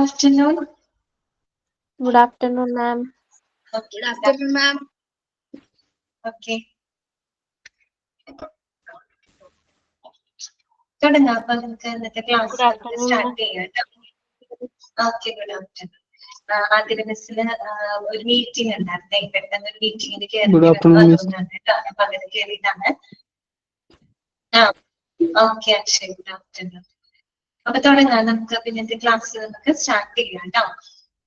afternoon. Good afternoon, ma'am. Good afternoon, ma'am. Okay. തുടങ്ങാം. അപ്പൊ നമുക്ക് ഇന്നത്തെ ക്ലാസ് സ്റ്റാർട്ട് ചെയ്യാം. Okay, good afternoon. ആദ്യ മിസ്സിന് ഒരു മീറ്റിംഗ് ഉണ്ടായിരുന്നേ, പെട്ടെന്ന് ഒരു മീറ്റിംഗിന് കയറിയിട്ടാണ്. അപ്പൊ അങ്ങനെ കയറിയിട്ടാണ്. Okay Akshay, good afternoon. അപ്പൊ തുടങ്ങാം നമുക്ക്. പിന്നത്തെ ക്ലാസ് നമുക്ക് സ്റ്റാർട്ട് ചെയ്യാം കേട്ടോ.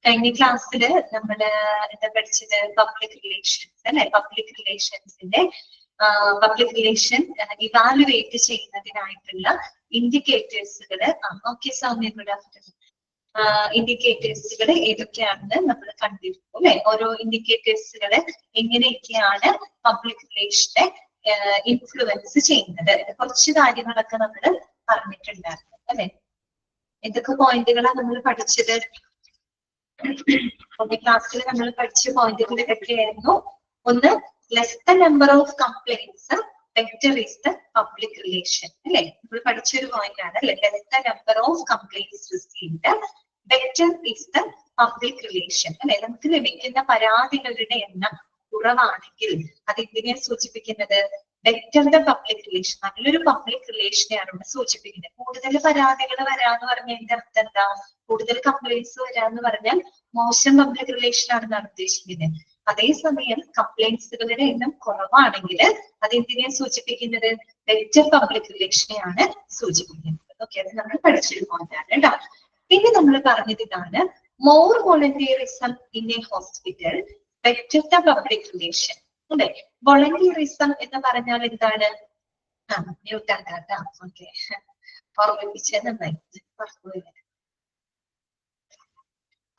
കഴിഞ്ഞ ക്ലാസ്സില് നമ്മള് എന്താ പഠിച്ചത്? പബ്ലിക് റിലേഷൻസ് അല്ലെ? പബ്ലിക് റിലേഷൻസിന്റെ പബ്ലിക് റിലേഷൻ ഇവാലുവേറ്റ് ചെയ്യുന്നതിനായിട്ടുള്ള ഇൻഡിക്കേറ്റേഴ്സുകള്. Okay Soumya, good afternoon. ഇൻഡിക്കേറ്റേഴ്സുകൾ ഏതൊക്കെയാണെന്ന് നമ്മൾ കണ്ടിരുന്നു അല്ലെ? ഓരോ ഇൻഡിക്കേറ്റേഴ്സുകള് എങ്ങനെയൊക്കെയാണ് പബ്ലിക് റിലേഷനെ ഇൻഫ്ലുവൻസ് ചെയ്യുന്നത്, കുറച്ച് കാര്യങ്ങളൊക്കെ നമ്മൾ പറഞ്ഞിട്ടുണ്ടായിരുന്നു അല്ലെ? എന്തൊക്കെ പോയിന്റുകളാണ് നമ്മൾ പഠിച്ചത്? ക്ലാസ്സിൽ നമ്മൾ പഠിച്ച പോയിന്റുകൾ എന്തൊക്കെയായിരുന്നു? ഒന്ന്, less the number of complaints better is the public relation അല്ലെ? നമ്മൾ പഠിച്ചൊരു പോയിന്റ് ആണ് അല്ലെ? Less the number of complaints received better is the public relation അല്ലെ? നമുക്ക് ലഭിക്കുന്ന പരാതികളുടെ എണ്ണം കുറവാണെങ്കിൽ അത് എന്തിനെയാണ് സൂചിപ്പിക്കുന്നത്? ബെറ്റർ ദ പബ്ലിക് റിലേഷൻ, നല്ലൊരു പബ്ലിക് റിലേഷനെയാണ് ഇവിടെ സൂചിപ്പിക്കുന്നത്. കൂടുതൽ പരാതികൾ വരാന്ന് പറഞ്ഞാൽ എന്റെ അർത്ഥം എന്താ? കൂടുതൽ കംപ്ലൈന്റ്സ് വരാന്ന് പറഞ്ഞാൽ മോശം പബ്ലിക് റിലേഷൻ ആണെന്നാണ് ഉദ്ദേശിക്കുന്നത്. അതേസമയം കംപ്ലൈന്റ്സുകളുടെ എണ്ണം കുറവാണെങ്കിൽ അത് എന്തിനെയാണ് സൂചിപ്പിക്കുന്നത്? ബെറ്റർ പബ്ലിക് റിലേഷനെയാണ് സൂചിപ്പിക്കുന്നത്. ഓക്കെ, അത് നമ്മൾ പഠിച്ചൊരു പോയിന്റാണ് കേട്ടോ. പിന്നെ നമ്മൾ പറഞ്ഞത് ഇതാണ്, more volunteerism in a hospital better the public relation അല്ലെ? വോളണ്ടിയറിസം എന്ന് പറഞ്ഞാൽ എന്താണ്? മ്യൂട്ടാക്കാട്ടോ. ഓക്കെ, ഓർമ്മിപ്പിച്ചത് നന്നായി.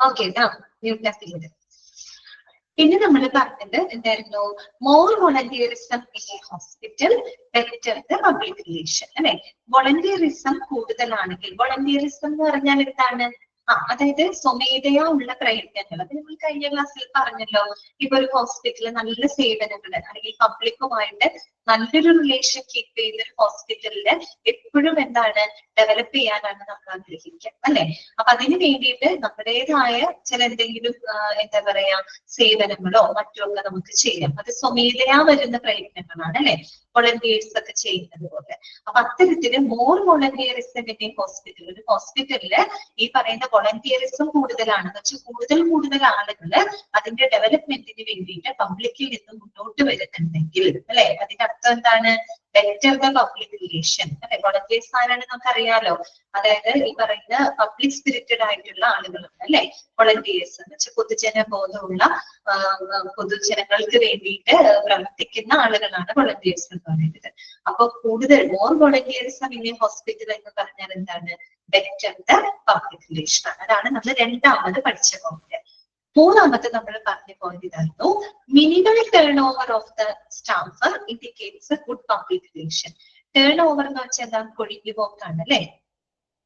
ഓക്കെ, മ്യൂട്ടാക്കിയത്. പിന്നെ നമ്മൾ പറഞ്ഞത് എന്തായിരുന്നു? More volunteerism in a hospital better the public relation അല്ലെ? വോളണ്ടിയറിസം കൂടുതലാണെങ്കിൽ, വോളണ്ടിയറിസം എന്ന് പറഞ്ഞാൽ എന്താണ്? അതായത് സ്വമേധയാ ഉള്ള പ്രയത്നങ്ങൾ. അത് നമ്മൾ കഴിഞ്ഞ ക്ലാസ്സിൽ പറഞ്ഞല്ലോ. ഇപ്പൊ ഒരു ഹോസ്പിറ്റലിൽ നല്ല സേവനങ്ങൾ അല്ലെങ്കിൽ പബ്ലിക്കുമായിട്ട് നല്ലൊരു റിലേഷൻ കീപ്പ് ചെയ്യുന്ന ഒരു ഹോസ്പിറ്റലില് എപ്പോഴും എന്താണ്? ഡെവലപ്പ് ചെയ്യാനാണ് നമ്മൾ ആഗ്രഹിക്കുക അല്ലെ? അപ്പൊ അതിന് വേണ്ടിയിട്ട് നമ്മുടേതായ ചില എന്തെങ്കിലും എന്താ പറയാ സേവനങ്ങളോ മറ്റോ ഒക്കെ നമുക്ക് ചെയ്യാം. അത് സ്വമേധയാ വരുന്ന പ്രയത്നങ്ങളാണ് അല്ലെ? വോളണ്ടിയേഴ്സ് ഒക്കെ ചെയ്യുന്നത് പോലെ. അപ്പൊ അത്തരത്തില് മോർ വോളണ്ടിയറിസം ഇൻ ഹോസ്പിറ്റൽ, ഒരു ഹോസ്പിറ്റലില് ഈ പറയുന്ന വോളണ്ടിയറിസം കൂടുതലാണെന്ന് വെച്ചാൽ കൂടുതൽ ആളുകള് അതിന്റെ ഡെവലപ്മെന്റിന് വേണ്ടിയിട്ട് പബ്ലിക്കിൽ നിന്ന് മുന്നോട്ട് വരുന്നുണ്ടെങ്കിൽ അല്ലെ? അതിന്റെ അർത്ഥം എന്താണ്? ബെറ്റർ ദ പബ്ലിക് റിലേഷൻ അല്ലെ? വോളണ്ടിയേഴ്സ് ആരാണ് നമുക്കറിയാലോ. അതായത് ഈ പറയുന്ന പബ്ലിക് സ്പിരിറ്റഡ് ആയിട്ടുള്ള ആളുകളുണ്ട് അല്ലെ? വോളണ്ടിയേഴ്സ് എന്ന് വെച്ചാൽ പൊതുജന ബോധമുള്ള പൊതുജനങ്ങൾക്ക് വേണ്ടിയിട്ട് പ്രവർത്തിക്കുന്ന ആളുകളാണ് വോളണ്ടിയേഴ്സ് എന്ന് പറയുന്നത്. അപ്പൊ കൂടുതൽ more volunteers in a hospital എന്ന് പറഞ്ഞാൽ എന്താണ്? ബെറ്റർ ദ പബ്ലിക് റിലേഷൻ ആണ്. അതാണ് നമ്മൾ രണ്ടാമത് പഠിച്ച പോയിന്റ്. മൂന്നാമത്തെ നമ്മൾ പറഞ്ഞ പോയിന്റ് ഇതായിരുന്നു, minimal turn over of the staff indicates good public relation. Turn over എന്ന് വെച്ചാൽ എന്താണ്? കൊഴിഞ്ഞു പോക്കാണ് അല്ലെ?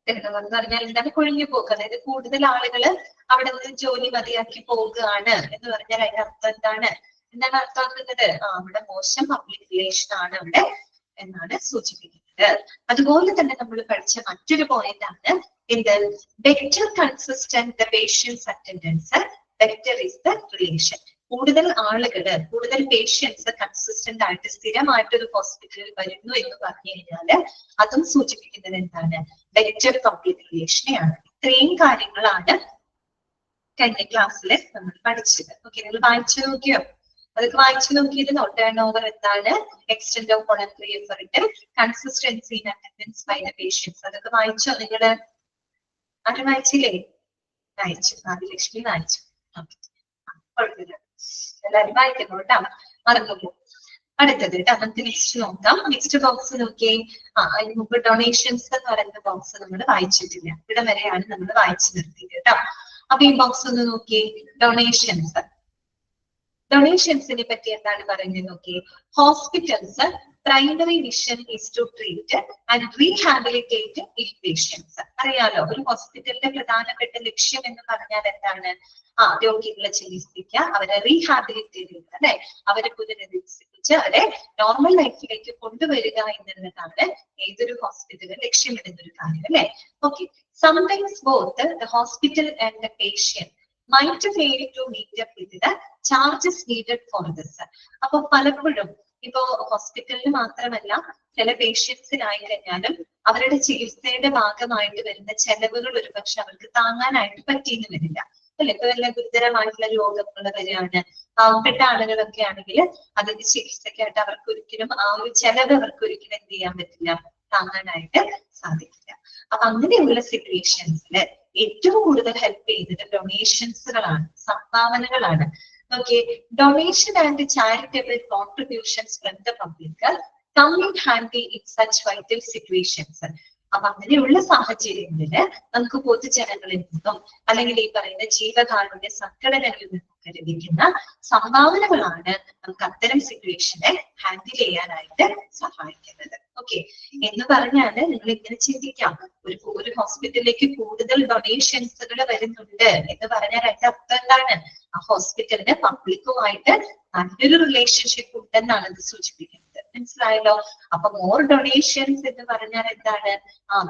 ടേൺ ഓവർ എന്ന് പറഞ്ഞാൽ എന്താണ്? കൊഴിഞ്ഞു പോക്ക്. അതായത് കൂടുതൽ ആളുകള് അവിടെ നിന്ന് ജോലി മതിയാക്കി പോവുകയാണ് എന്ന് പറഞ്ഞാൽ അതിന്റെ അർത്ഥം എന്താണ്? എന്താണ് അർത്ഥമാക്കുന്നത്? അവിടെ മോശം പബ്ലിക് റിലേഷൻ ആണ് അവിടെ എന്നാണ് സൂചിപ്പിക്കുന്നത്. അതുപോലെ തന്നെ നമ്മൾ പഠിച്ച മറ്റൊരു പോയിന്റ് ആണ് എന്ത്? Better consistent the patients attendance better is the relation. കൂടുതൽ ആളുകള്, കൂടുതൽ പേഷ്യൻസ് കൺസിസ്റ്റന്റ് ആയിട്ട് സ്ഥിരമായിട്ട് ഒരു ഹോസ്പിറ്റലിൽ വരുന്നു എന്ന് പറഞ്ഞു കഴിഞ്ഞാല് അതും സൂചിപ്പിക്കുന്നത് എന്താണ്? ബെറ്റർ പബ്ലിക് റിലേഷനെയാണ്. ഇത്രയും കാര്യങ്ങളാണ് കഴിഞ്ഞ ക്ലാസ്സിൽ നമ്മൾ പഠിച്ചത്. ഓക്കെ, നിങ്ങൾ വായിച്ചു നോക്കിയോ? അതൊക്കെ വായിച്ചു നോക്കിയിരുന്നോ? ടേൺ ഓവർ എന്താണ്? Extent of voluntary effort, consistency in attendance by the patients. അതൊക്കെ വായിച്ചോ നിങ്ങള്? ആരും വായിച്ചില്ലേ? വായിച്ചു. ആദിലക്ഷ്മി വായിച്ചു. കുഴപ്പമില്ല, എല്ലാരും വായിക്കുന്നു കേട്ടോ, മറന്നു. അടുത്തത് കേട്ടോ, നമുക്ക് നെക്സ്റ്റ് നോക്കാം. നെക്സ്റ്റ് ബോക്സ് നോക്കിയേ. അതിന് മുമ്പ് ഡൊണേഷൻസ് എന്ന് പറയുന്ന ബോക്സ് നമ്മൾ വായിച്ചിട്ടില്ല. ഇവിടെ വരെയാണ് നമ്മൾ വായിച്ചു നിർത്തിയത് കേട്ടോ. അപ്പൊ ഈ ബോക്സ് ഒന്ന് നോക്കിയേ. ഡൊണേഷൻസിനെ പറ്റി എന്താണ് പറയുന്നത് നോക്കിയേ. Hospital's primary mission is to treat and rehabilitate ill patients. അറിയാലോ, ഒരു ഹോസ്പിറ്റലിന്റെ പ്രധാനപ്പെട്ട ലക്ഷ്യം എന്ന് പറഞ്ഞാൽ എന്താണ്? രോഗികളെ ചികിത്സിക്കുക, അവരെ റീഹാബിലിറ്റേറ്റ് ചെയ്യുക അല്ലെ? അവരെ പുനരധിവസിപ്പിച്ച് അവരെ നോർമൽ ലൈഫിലേക്ക് കൊണ്ടുവരിക എന്നുള്ളതാണ് ഏതൊരു ഹോസ്പിറ്റലും ലക്ഷ്യമിടുന്ന ഒരു കാര്യം അല്ലെ? Okay, Sometimes both the hospital and the patient might fail to meet up with the charges needed for this. അപ്പൊ പലപ്പോഴും ഇപ്പോ ഹോസ്പിറ്റലിൽ മാത്രമല്ല ചില പേഷ്യൻസിനായി കഴിഞ്ഞാലും അവരുടെ ചികിത്സയുടെ ഭാഗമായിട്ട് വരുന്ന ചെലവുകൾ ഒരുപക്ഷെ അവർക്ക് താങ്ങാനായിട്ട് പറ്റിയെന്ന് വരില്ല അല്ലെ. ഇപ്പൊ വല്ല ഗുരുതരമായിട്ടുള്ള രോഗങ്ങൾ വരികയാണ്, പാവപ്പെട്ട ആളുകളൊക്കെ ആണെങ്കിൽ അതിന്റെ ചികിത്സക്കായിട്ട് അവർക്ക് ഒരിക്കലും ആ ഒരു ചെലവ് അവർക്ക് ഒരിക്കലും എന്ത് ചെയ്യാൻ പറ്റില്ല, താങ്ങാനായിട്ട് സാധിക്കില്ല. അപ്പൊ അങ്ങനെയുള്ള സിറ്റുവേഷൻസിൽ ഏറ്റവും കൂടുതൽ ഹെൽപ്പ് ചെയ്യുന്നത് ഡൊണേഷൻസുകളാണ്, സംഭാവനകളാണ്. Okay, donation and charitable contributions from the public come in handy in such vital situations. അപ്പൊ അങ്ങനെയുള്ള സാഹചര്യങ്ങളില് നമുക്ക് പൊതുജനങ്ങളിൽ നിന്നും അല്ലെങ്കിൽ ഈ പറയുന്ന ജീവകാരുണ്യ സംഘടനകളിൽ നിന്നൊക്കെ ലഭിക്കുന്ന സംഭാവനകളാണ് നമുക്ക് അത്തരം സിറ്റുവേഷനെ ഹാൻഡിൽ ചെയ്യാനായിട്ട് സഹായിക്കുന്നത്. ഓക്കെ, എന്ന് പറഞ്ഞാല് നിങ്ങൾ ഇങ്ങനെ ചിന്തിക്കാം, ഒരു ഹോസ്പിറ്റലിലേക്ക് കൂടുതൽ ഡൊണേഷൻസുകൾ വരുന്നുണ്ട് എന്ന് പറഞ്ഞാൽ അതിന്റെ അർത്ഥം എന്താണ്? ആ ഹോസ്പിറ്റലിന് പബ്ലിക്കുമായിട്ട് നല്ലൊരു റിലേഷൻഷിപ്പ് ഉണ്ടെന്നാണ് ഇത് സൂചിപ്പിക്കുന്നത്. മനസ്സിലായല്ലോ? അപ്പൊ മോർ ഡൊണേഷൻസ് എന്ന് പറഞ്ഞാൽ എന്താണ്?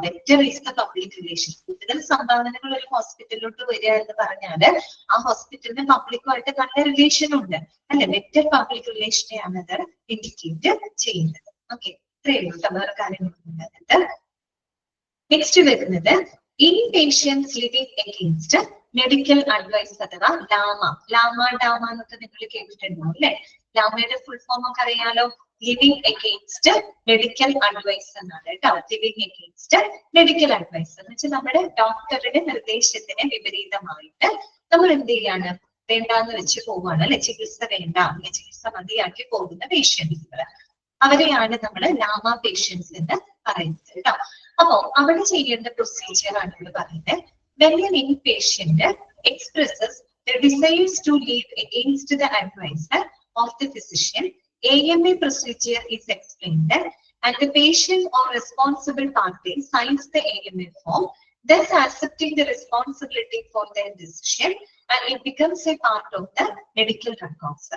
Better is the public relation. കൂടുതൽ സംഭാവനകൾ ഒരു ഹോസ്പിറ്റലിലോട്ട് വരിക എന്ന് പറഞ്ഞാല് ആ ഹോസ്പിറ്റലിന് പബ്ലിക്കുമായിട്ട് നല്ല റിലേഷൻ ഉണ്ട് അല്ലെ. ബെറ്റർ പബ്ലിക് റിലേഷനെയാണ് അത് ഇൻഡിക്കേറ്റ് ചെയ്യുന്നത്. ഓക്കെ, ഇത്രയേ ഉള്ളൂ. വേറെ കാര്യങ്ങളുണ്ട്. നെക്സ്റ്റ് വരുന്നത് in patients living against medical advice അഥവാ ലാമ. ഡാമ എന്നൊക്കെ നിങ്ങൾ കേട്ടിട്ടുണ്ടാവും അല്ലെ. ലാമയുടെ ഫുൾ ഫോം ഒക്കെ അറിയാലോ. ലിവിംഗ് അഗെയിൻസ്റ്റ് മെഡിക്കൽ അഡ്വൈസ് എന്നാണ് കേട്ടോ. ലിവിംഗ് അഗെയിൻസ്റ്റ് മെഡിക്കൽ അഡ്വൈസ് എന്ന് വെച്ചാൽ നമ്മുടെ ഡോക്ടറുടെ നിർദ്ദേശത്തിന് വിപരീതമായിട്ട് നമ്മൾ എന്ത് ചെയ്യാണ്, വേണ്ടാന്ന് വെച്ച് പോവാണ് അല്ലെ. ചികിത്സ വേണ്ട അല്ലെങ്കിൽ ചികിത്സ മതിയാക്കി പോകുന്ന പേഷ്യൻസുകൾ, അവരെയാണ് നമ്മൾ ലാമ പേഷ്യൻസ് എന്ന് പറയുന്നത് കേട്ടോ. അപ്പോ അവിടെ ചെയ്യേണ്ട പ്രൊസീജിയർ ആണ് ഇവിടെ പറയുന്നത്. When an inpatient expresses the desires to leave against the advice of the physician, AMA procedure is explained and the patient or responsible party signs the AMA form, thus accepting the responsibility for their decision and it becomes a part of the medical records.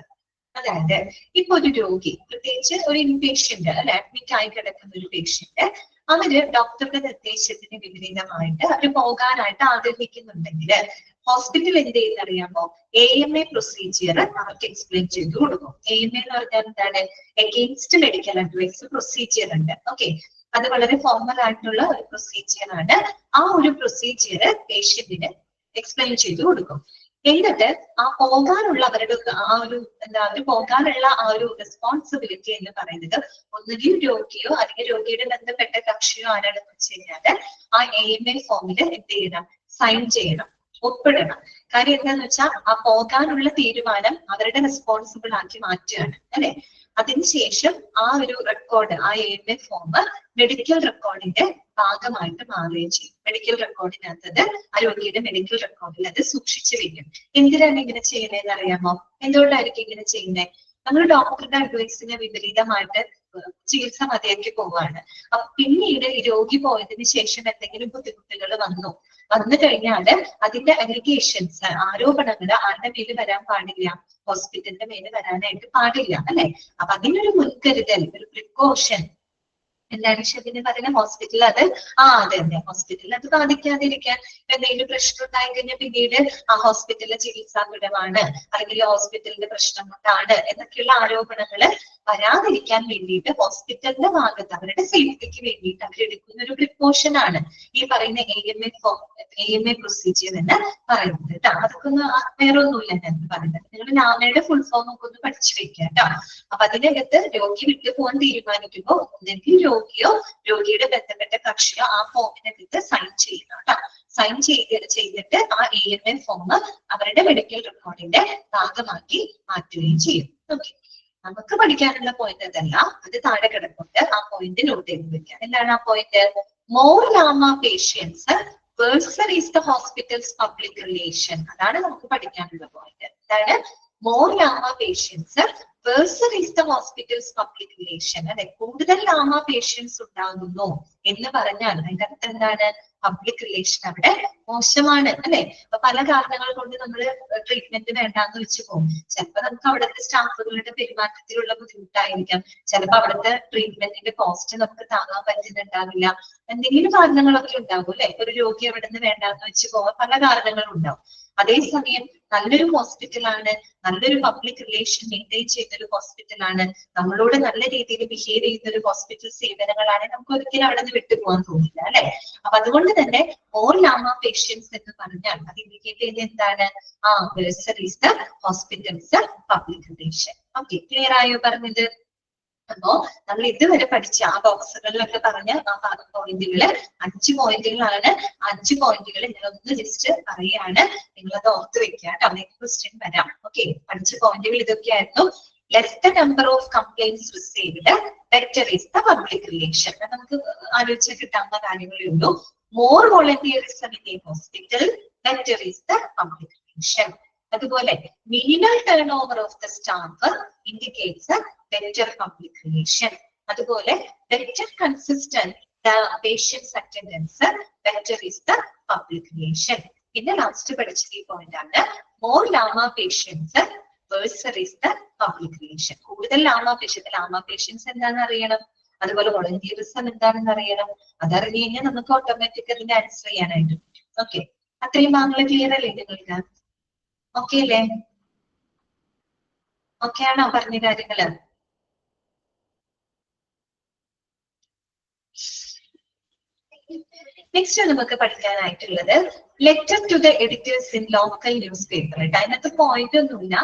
അതായത് ഇപ്പൊ ഒരു രോഗി, പ്രത്യേകിച്ച് ഒരു inpatient അല്ലെ, admit ആയി കിടക്കുന്ന ഒരു പേഷ്യന്റ്, അവര് ഡോക്ടറുടെ നിർദ്ദേശത്തിന് വിപരീതമായിട്ട് അവര് പോകാനായിട്ട് ആഗ്രഹിക്കുന്നുണ്ടെങ്കിൽ ഹോസ്പിറ്റൽ എന്ത് ചെയ്യുന്നറിയാമോ? AMA പ്രൊസീജിയർ അവർക്ക് എക്സ്പ്ലെയിൻ ചെയ്ത് കൊടുക്കും. AMA എന്ന് പറഞ്ഞാൽ എന്താണ്? അഗെയിൻസ്റ്റ് മെഡിക്കൽ അഡ്വൈസ് പ്രൊസീജിയർ ഉണ്ട്. ഓക്കെ, അത് വളരെ ഫോർമൽ ആയിട്ടുള്ള ഒരു പ്രൊസീജിയർ ആണ്. ആ ഒരു പ്രൊസീജിയർ പേഷ്യന്റിന് എക്സ്പ്ലെയിൻ ചെയ്ത് കൊടുക്കും. എന്നിട്ട് ആ പോകാനുള്ള അവരുടെ ആ ഒരു അവര് പോകാനുള്ള ആ ഒരു റെസ്പോൺസിബിലിറ്റി എന്ന് പറയുന്നത് ഒന്നുകിൽ രോഗിയോ അല്ലെങ്കിൽ രോഗിയുടെ ബന്ധപ്പെട്ട കക്ഷിയോ ആരാണെന്ന് വെച്ച് കഴിഞ്ഞാല് ആ AMA ഫോമില് എന്ത് ചെയ്യണം? സൈൻ ചെയ്യണം, ഒപ്പിടണം. കാര്യം എന്താന്ന് വെച്ചാൽ ആ പോകാനുള്ള തീരുമാനം അവരുടെ റെസ്പോൺസിബിൾ ആക്കി മാറ്റുകയാണ് അല്ലെ. അതിനുശേഷം ആ ഒരു റെക്കോർഡ്, ആ AMA ഫോം മെഡിക്കൽ റെക്കോർഡിന്റെ ഭാഗമായിട്ട് മാറുകയും ചെയ്യും. മെഡിക്കൽ റെക്കോർഡിനകത്തത് ആ രോഗിയുടെ മെഡിക്കൽ റെക്കോർഡിൽ അത് സൂക്ഷിച്ചു വെക്കും. എന്തിനാണ് ഇങ്ങനെ ചെയ്യുന്നതെന്ന് അറിയാമോ? എന്തുകൊണ്ടായിരിക്കും ഇങ്ങനെ ചെയ്യുന്നത്? നമ്മൾ ഡോക്ടറുടെ അഡ്വൈസിന് വിപരീതമായിട്ട് ചികിത്സ മതിയാക്കി പോവുകയാണ്. അപ്പൊ പിന്നീട് ഈ രോഗി പോയതിനു ശേഷം എന്തെങ്കിലും ബുദ്ധിമുട്ടുകൾ വന്നു കഴിഞ്ഞാല് അതിന്റെ അലിഗേഷൻസ്, ആരോപണങ്ങൾ ആരുടെ മേല് വരാൻ പാടില്ല? ഹോസ്പിറ്റലിന്റെ മേല് വരാനായിട്ട് പാടില്ല അല്ലെ. അപ്പൊ അതിനൊരു മുൻകരുതൽ, ഒരു പ്രിക്കോഷൻ എന്താണ് ഇതിന് പറയുന്നത്? ഹോസ്പിറ്റൽ അത് അതെ ഹോസ്പിറ്റലിൽ അത് ബാധിക്കാതിരിക്കാൻ. എന്തെങ്കിലും പ്രശ്നം ഉണ്ടായി കഴിഞ്ഞാൽ പിന്നീട് ആ ഹോസ്പിറ്റലിലെ ചികിത്സാ ഗുണമാണ് അല്ലെങ്കിൽ ഹോസ്പിറ്റലിന്റെ പ്രശ്നം കൊണ്ടാണ് എന്നൊക്കെയുള്ള ആരോപണങ്ങള് വരാതിരിക്കാൻ വേണ്ടിയിട്ട് ഹോസ്പിറ്റലിന്റെ ഭാഗത്ത് അവരുടെ സേഫ്റ്റിക്ക് വേണ്ടിയിട്ട് അവരെടുക്കുന്ന ഒരു പ്രിക്കോഷൻ ആണ് ഈ പറയുന്ന AMA പ്രൊസീജിയർ എന്ന് പറയുന്നത് കേട്ടോ. അതൊക്കെ ഒന്ന് വേറെ ഒന്നുമില്ല ഞാൻ പറയുന്നത്. നിങ്ങൾ ലാമയുടെ ഫുൾ ഫോം ഒക്കെ ഒന്ന് പഠിച്ചു വെക്കുക കേട്ടോ. അപ്പൊ അതിനകത്ത് രോഗി വിട്ടു പോകാൻ തീരുമാനിക്കുമ്പോൾ ഒന്നെങ്കിൽ രോഗിയോ രോഗിയുടെ ബന്ധപ്പെട്ട കക്ഷിയോ ആ ഫോമിനകത്ത് സൈൻ ചെയ്യണം കേട്ടോ. സൈൻ ചെയ്തിട്ട് ആ AMA ഫോം അവരുടെ മെഡിക്കൽ റെക്കോർഡിന്റെ ഭാഗമാക്കി മാറ്റുകയും ചെയ്യും. ഓക്കെ, നമുക്ക് പഠിക്കാനുള്ള പോയിന്റ് അതല്ല, അത് താഴെ കിടപ്പുണ്ട്. ആ പോയിന്റ് നോട്ട് ചെയ്ത് വെക്കാം. എന്താണ് ആ point? More LAMA patients worser is the hospital's public relation. അതാണ് നമുക്ക് പഠിക്കാനുള്ള പോയിന്റ്. എന്താണ്? More LAMA patients worser is the hospital's public relation. അല്ലെ, കൂടുതൽ ലാമ പേഷ്യൻസ് ഉണ്ടാകുന്നു എന്ന് പറഞ്ഞാൽ അതിന്റെ അർത്ഥം എന്താണ്? പബ്ലിക് റിലേഷൻ അവിടെ മോശമാണ്, അല്ലെ. അപ്പൊ പല കാരണങ്ങൾ കൊണ്ട് നമ്മൾ ട്രീറ്റ്മെന്റ് വേണ്ടാന്ന് വെച്ച് പോകും. ചിലപ്പോൾ നമുക്ക് അവിടുത്തെ സ്റ്റാഫുകളുടെ പെരുമാറ്റത്തിലുള്ള ബുദ്ധിമുട്ടായിരിക്കാം, ചിലപ്പോൾ അവിടുത്തെ ട്രീറ്റ്മെന്റിന്റെ കോസ്റ്റ് നമുക്ക് താങ്ങാൻ പറ്റുന്നുണ്ടാവില്ല, എന്തെങ്കിലും കാരണങ്ങളൊക്കെ ഉണ്ടാവും, അല്ലെ. ഒരു രോഗി അവിടെ നിന്ന് വേണ്ടാന്ന് വെച്ച് പോകാൻ പല കാരണങ്ങളും ഉണ്ടാവും. അതേസമയം നല്ലൊരു ഹോസ്പിറ്റലാണ്, നല്ലൊരു പബ്ലിക് റിലേഷൻ മെയിൻറ്റെയിൻ ചെയ്യുന്ന ഒരു ഹോസ്പിറ്റലാണ്, നമ്മളോട് നല്ല രീതിയിൽ ബിഹേവ് ചെയ്യുന്ന ഒരു ഹോസ്പിറ്റൽ സേവനങ്ങളാണ്, നമുക്ക് ഒരിക്കലും അവിടെ നിന്ന് വിട്ടുപോകാൻ തോന്നില്ല, അല്ലെ. അപ്പൊ അതുകൊണ്ട് തന്നെ ഓൾ ലാമ പേഷ്യൻസ് എന്ന് പറഞ്ഞാൽ അത് ഇൻഡിക്കേറ്റ് ചെയ്യുന്നത് എന്താണ്? വേഴ്സർ is the hospital's public relation. Okay, clear ആയോ പറഞ്ഞത്? അപ്പോ നമ്മൾ ഇതുവരെ പഠിച്ച ആ ബോക്സുകളിലൊക്കെ പറഞ്ഞ ആ പോയിന്റുകള് 5 പോയിന്റുകളാണ്. 5 പോയിന്റുകൾ ഞാനൊന്ന് ജസ്റ്റ് പറയാണ്, നിങ്ങളത് ഓർത്ത് വെക്കുക കേട്ടോ. നെക്സ്റ്റ് ക്വസ്റ്റ്യൻ വരാം. ഓക്കെ, പഠിച്ച പോയിന്റുകൾ ഇതൊക്കെയായിരുന്നു. Less the number of complaints received, better is the public relation. നമുക്ക് ആലോചിച്ച് കിട്ടാവുന്ന കാര്യങ്ങളേ ഉള്ളൂ. More volunteerism in a hospital, better is the public relation. അതുപോലെ minimal turn over of the staff indicates better public relation. അതുപോലെ better consistent the patient's attendance, better is the public relation. പിന്നെ last പഠിച്ച ഈ point ആണ് more Lama patients, worse is the public relation. കൂടുതൽ ലാമ patients എന്താണെന്ന് അറിയണം, അതുപോലെ വോളണ്ടിയറിസം എന്താണെന്ന് അറിയണം. അതറിഞ്ഞു കഴിഞ്ഞാൽ നമുക്ക് ഓട്ടോമാറ്റിക് അതിന്റെ ആൻസർ ചെയ്യാനായിട്ട്. ഓക്കെ, അത്രയും ഭാഗങ്ങൾ ക്ലിയർ അല്ലേ നിങ്ങൾക്ക്? ഓക്കെ അല്ലേ? ഓക്കെ ആണോ പറഞ്ഞ കാര്യങ്ങള്? നെക്സ്റ്റ് നമുക്ക് പഠിക്കാനായിട്ടുള്ളത് letter to the editors in local newspaper. അതിനകത്ത് പോയിന്റ് ഒന്നുമില്ല,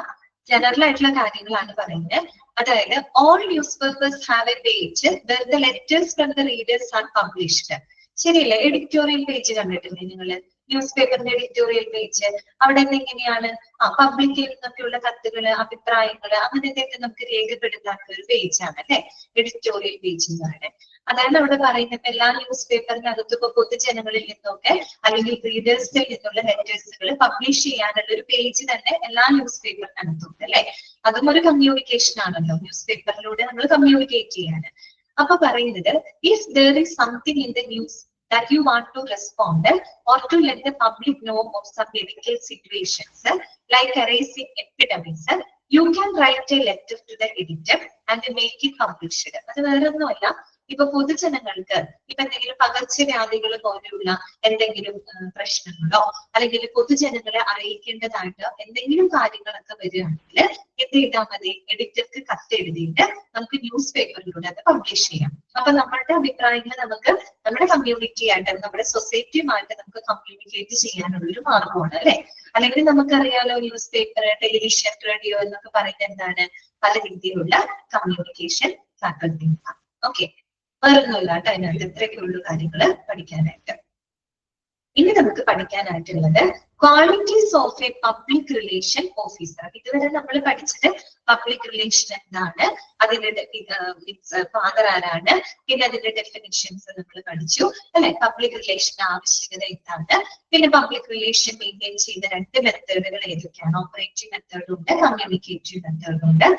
ജനറൽ ആയിട്ടുള്ള കാര്യങ്ങളാണ് പറയുന്നത്. അതായത് all newspapers have a page where the letters from the readers are published. ശരിയല്ലേ? എഡിറ്റോറിയൽ പേജ് കണ്ടിട്ടില്ലേ നിങ്ങള്? ന്യൂസ് പേപ്പറിന്റെ എഡിറ്റോറിയൽ പേജ് അവിടെ എങ്ങനെയാണ് പബ്ലിക്കിൽ നിന്നൊക്കെയുള്ള കത്തുകള്, അഭിപ്രായങ്ങള്, അങ്ങനത്തെയൊക്കെ നമുക്ക് രേഖപ്പെടുത്താത്ത ഒരു പേജാണ് അല്ലെ എഡിറ്റോറിയൽ പേജ് എന്ന് പറയുന്നത്. അതാണ് അവിടെ പറയുന്നത് എല്ലാ ന്യൂസ് പേപ്പറിനകത്തും ഇപ്പൊ പൊതുജനങ്ങളിൽ നിന്നൊക്കെ അല്ലെങ്കിൽ റീഡേഴ്സിൽ നിന്നുള്ള ലെറ്റേഴ്സുകൾ പബ്ലിഷ് ചെയ്യാനുള്ള ഒരു പേജ് തന്നെ എല്ലാ ന്യൂസ് പേപ്പറിനകത്തുണ്ട് അല്ലെ. അതും ഒരു കമ്മ്യൂണിക്കേഷൻ ആണല്ലോ, ന്യൂസ് പേപ്പറിലൂടെ നമ്മൾ കമ്മ്യൂണിക്കേറ്റ് ചെയ്യാണ്. അപ്പൊ പറയുന്നത് if there is something in the news that you want to respond or to let the public know of some medical situations like arising epidemics, you can write a letter to the editor and make it published. അത് വേറൊന്നുമല്ല, ഇപ്പൊ പൊതുജനങ്ങൾക്ക് ഇപ്പൊ എന്തെങ്കിലും പകർച്ചവ്യാധികൾ പോലെയുള്ള എന്തെങ്കിലും പ്രശ്നങ്ങളോ അല്ലെങ്കിൽ പൊതുജനങ്ങളെ അറിയിക്കേണ്ടതായിട്ട് എന്തെങ്കിലും കാര്യങ്ങളൊക്കെ വരികയാണെങ്കിൽ എന്ത് ചെയ്താൽ മതി? എഡിറ്റർക്ക് കത്ത് എഴുതിയിട്ട് നമുക്ക് ന്യൂസ് പേപ്പറിലൂടെ അത് പബ്ലിഷ് ചെയ്യാം. അപ്പൊ നമ്മളുടെ അഭിപ്രായങ്ങൾ നമുക്ക് നമ്മുടെ കമ്മ്യൂണിറ്റിയായിട്ട് നമ്മുടെ സൊസൈറ്റിയുമായിട്ട് നമുക്ക് കമ്മ്യൂണിക്കേറ്റ് ചെയ്യാനുള്ള ഒരു മാർഗമാണ് അല്ലെ. അല്ലെങ്കിൽ നമുക്കറിയാലോ ന്യൂസ് പേപ്പർ, ടെലിവിഷൻ, റേഡിയോ എന്നൊക്കെ പറയുന്നത് എന്താണ്? പല രീതിയിലുള്ള കമ്മ്യൂണിക്കേഷൻ ഫാക്കൽറ്റിയാണ്. ഓക്കെ, വേറൊന്നുമില്ല കേട്ടോ അതിനകത്ത്. ഇത്രയൊക്കെ ഉള്ളു കാര്യങ്ങൾ പഠിക്കാനായിട്ട്. ഇനി നമുക്ക് പഠിക്കാനായിട്ടുള്ളത് qualities of a public relation officer. ഇതുവരെ നമ്മൾ പഠിച്ചത് പബ്ലിക് റിലേഷൻ എന്താണ്, അതിന്റെ ഫാദർ ആരാണ്, പിന്നെ അതിന്റെ ഡെഫിനിഷൻസ് നമ്മൾ പഠിച്ചു അല്ലെ. പബ്ലിക് റിലേഷൻ ആവശ്യകത എന്താണ്, പിന്നെ പബ്ലിക് റിലേഷൻ മെയിൻറ്റെയിൻ ചെയ്യുന്ന 2 മെത്തേഡുകൾ ഏതൊക്കെയാണ്? ഓപ്പറേറ്റീവ് മെത്തേഡും ഉണ്ട്, കമ്മ്യൂണിക്കേറ്റീവ് മെത്തേഡും ഉണ്ട്.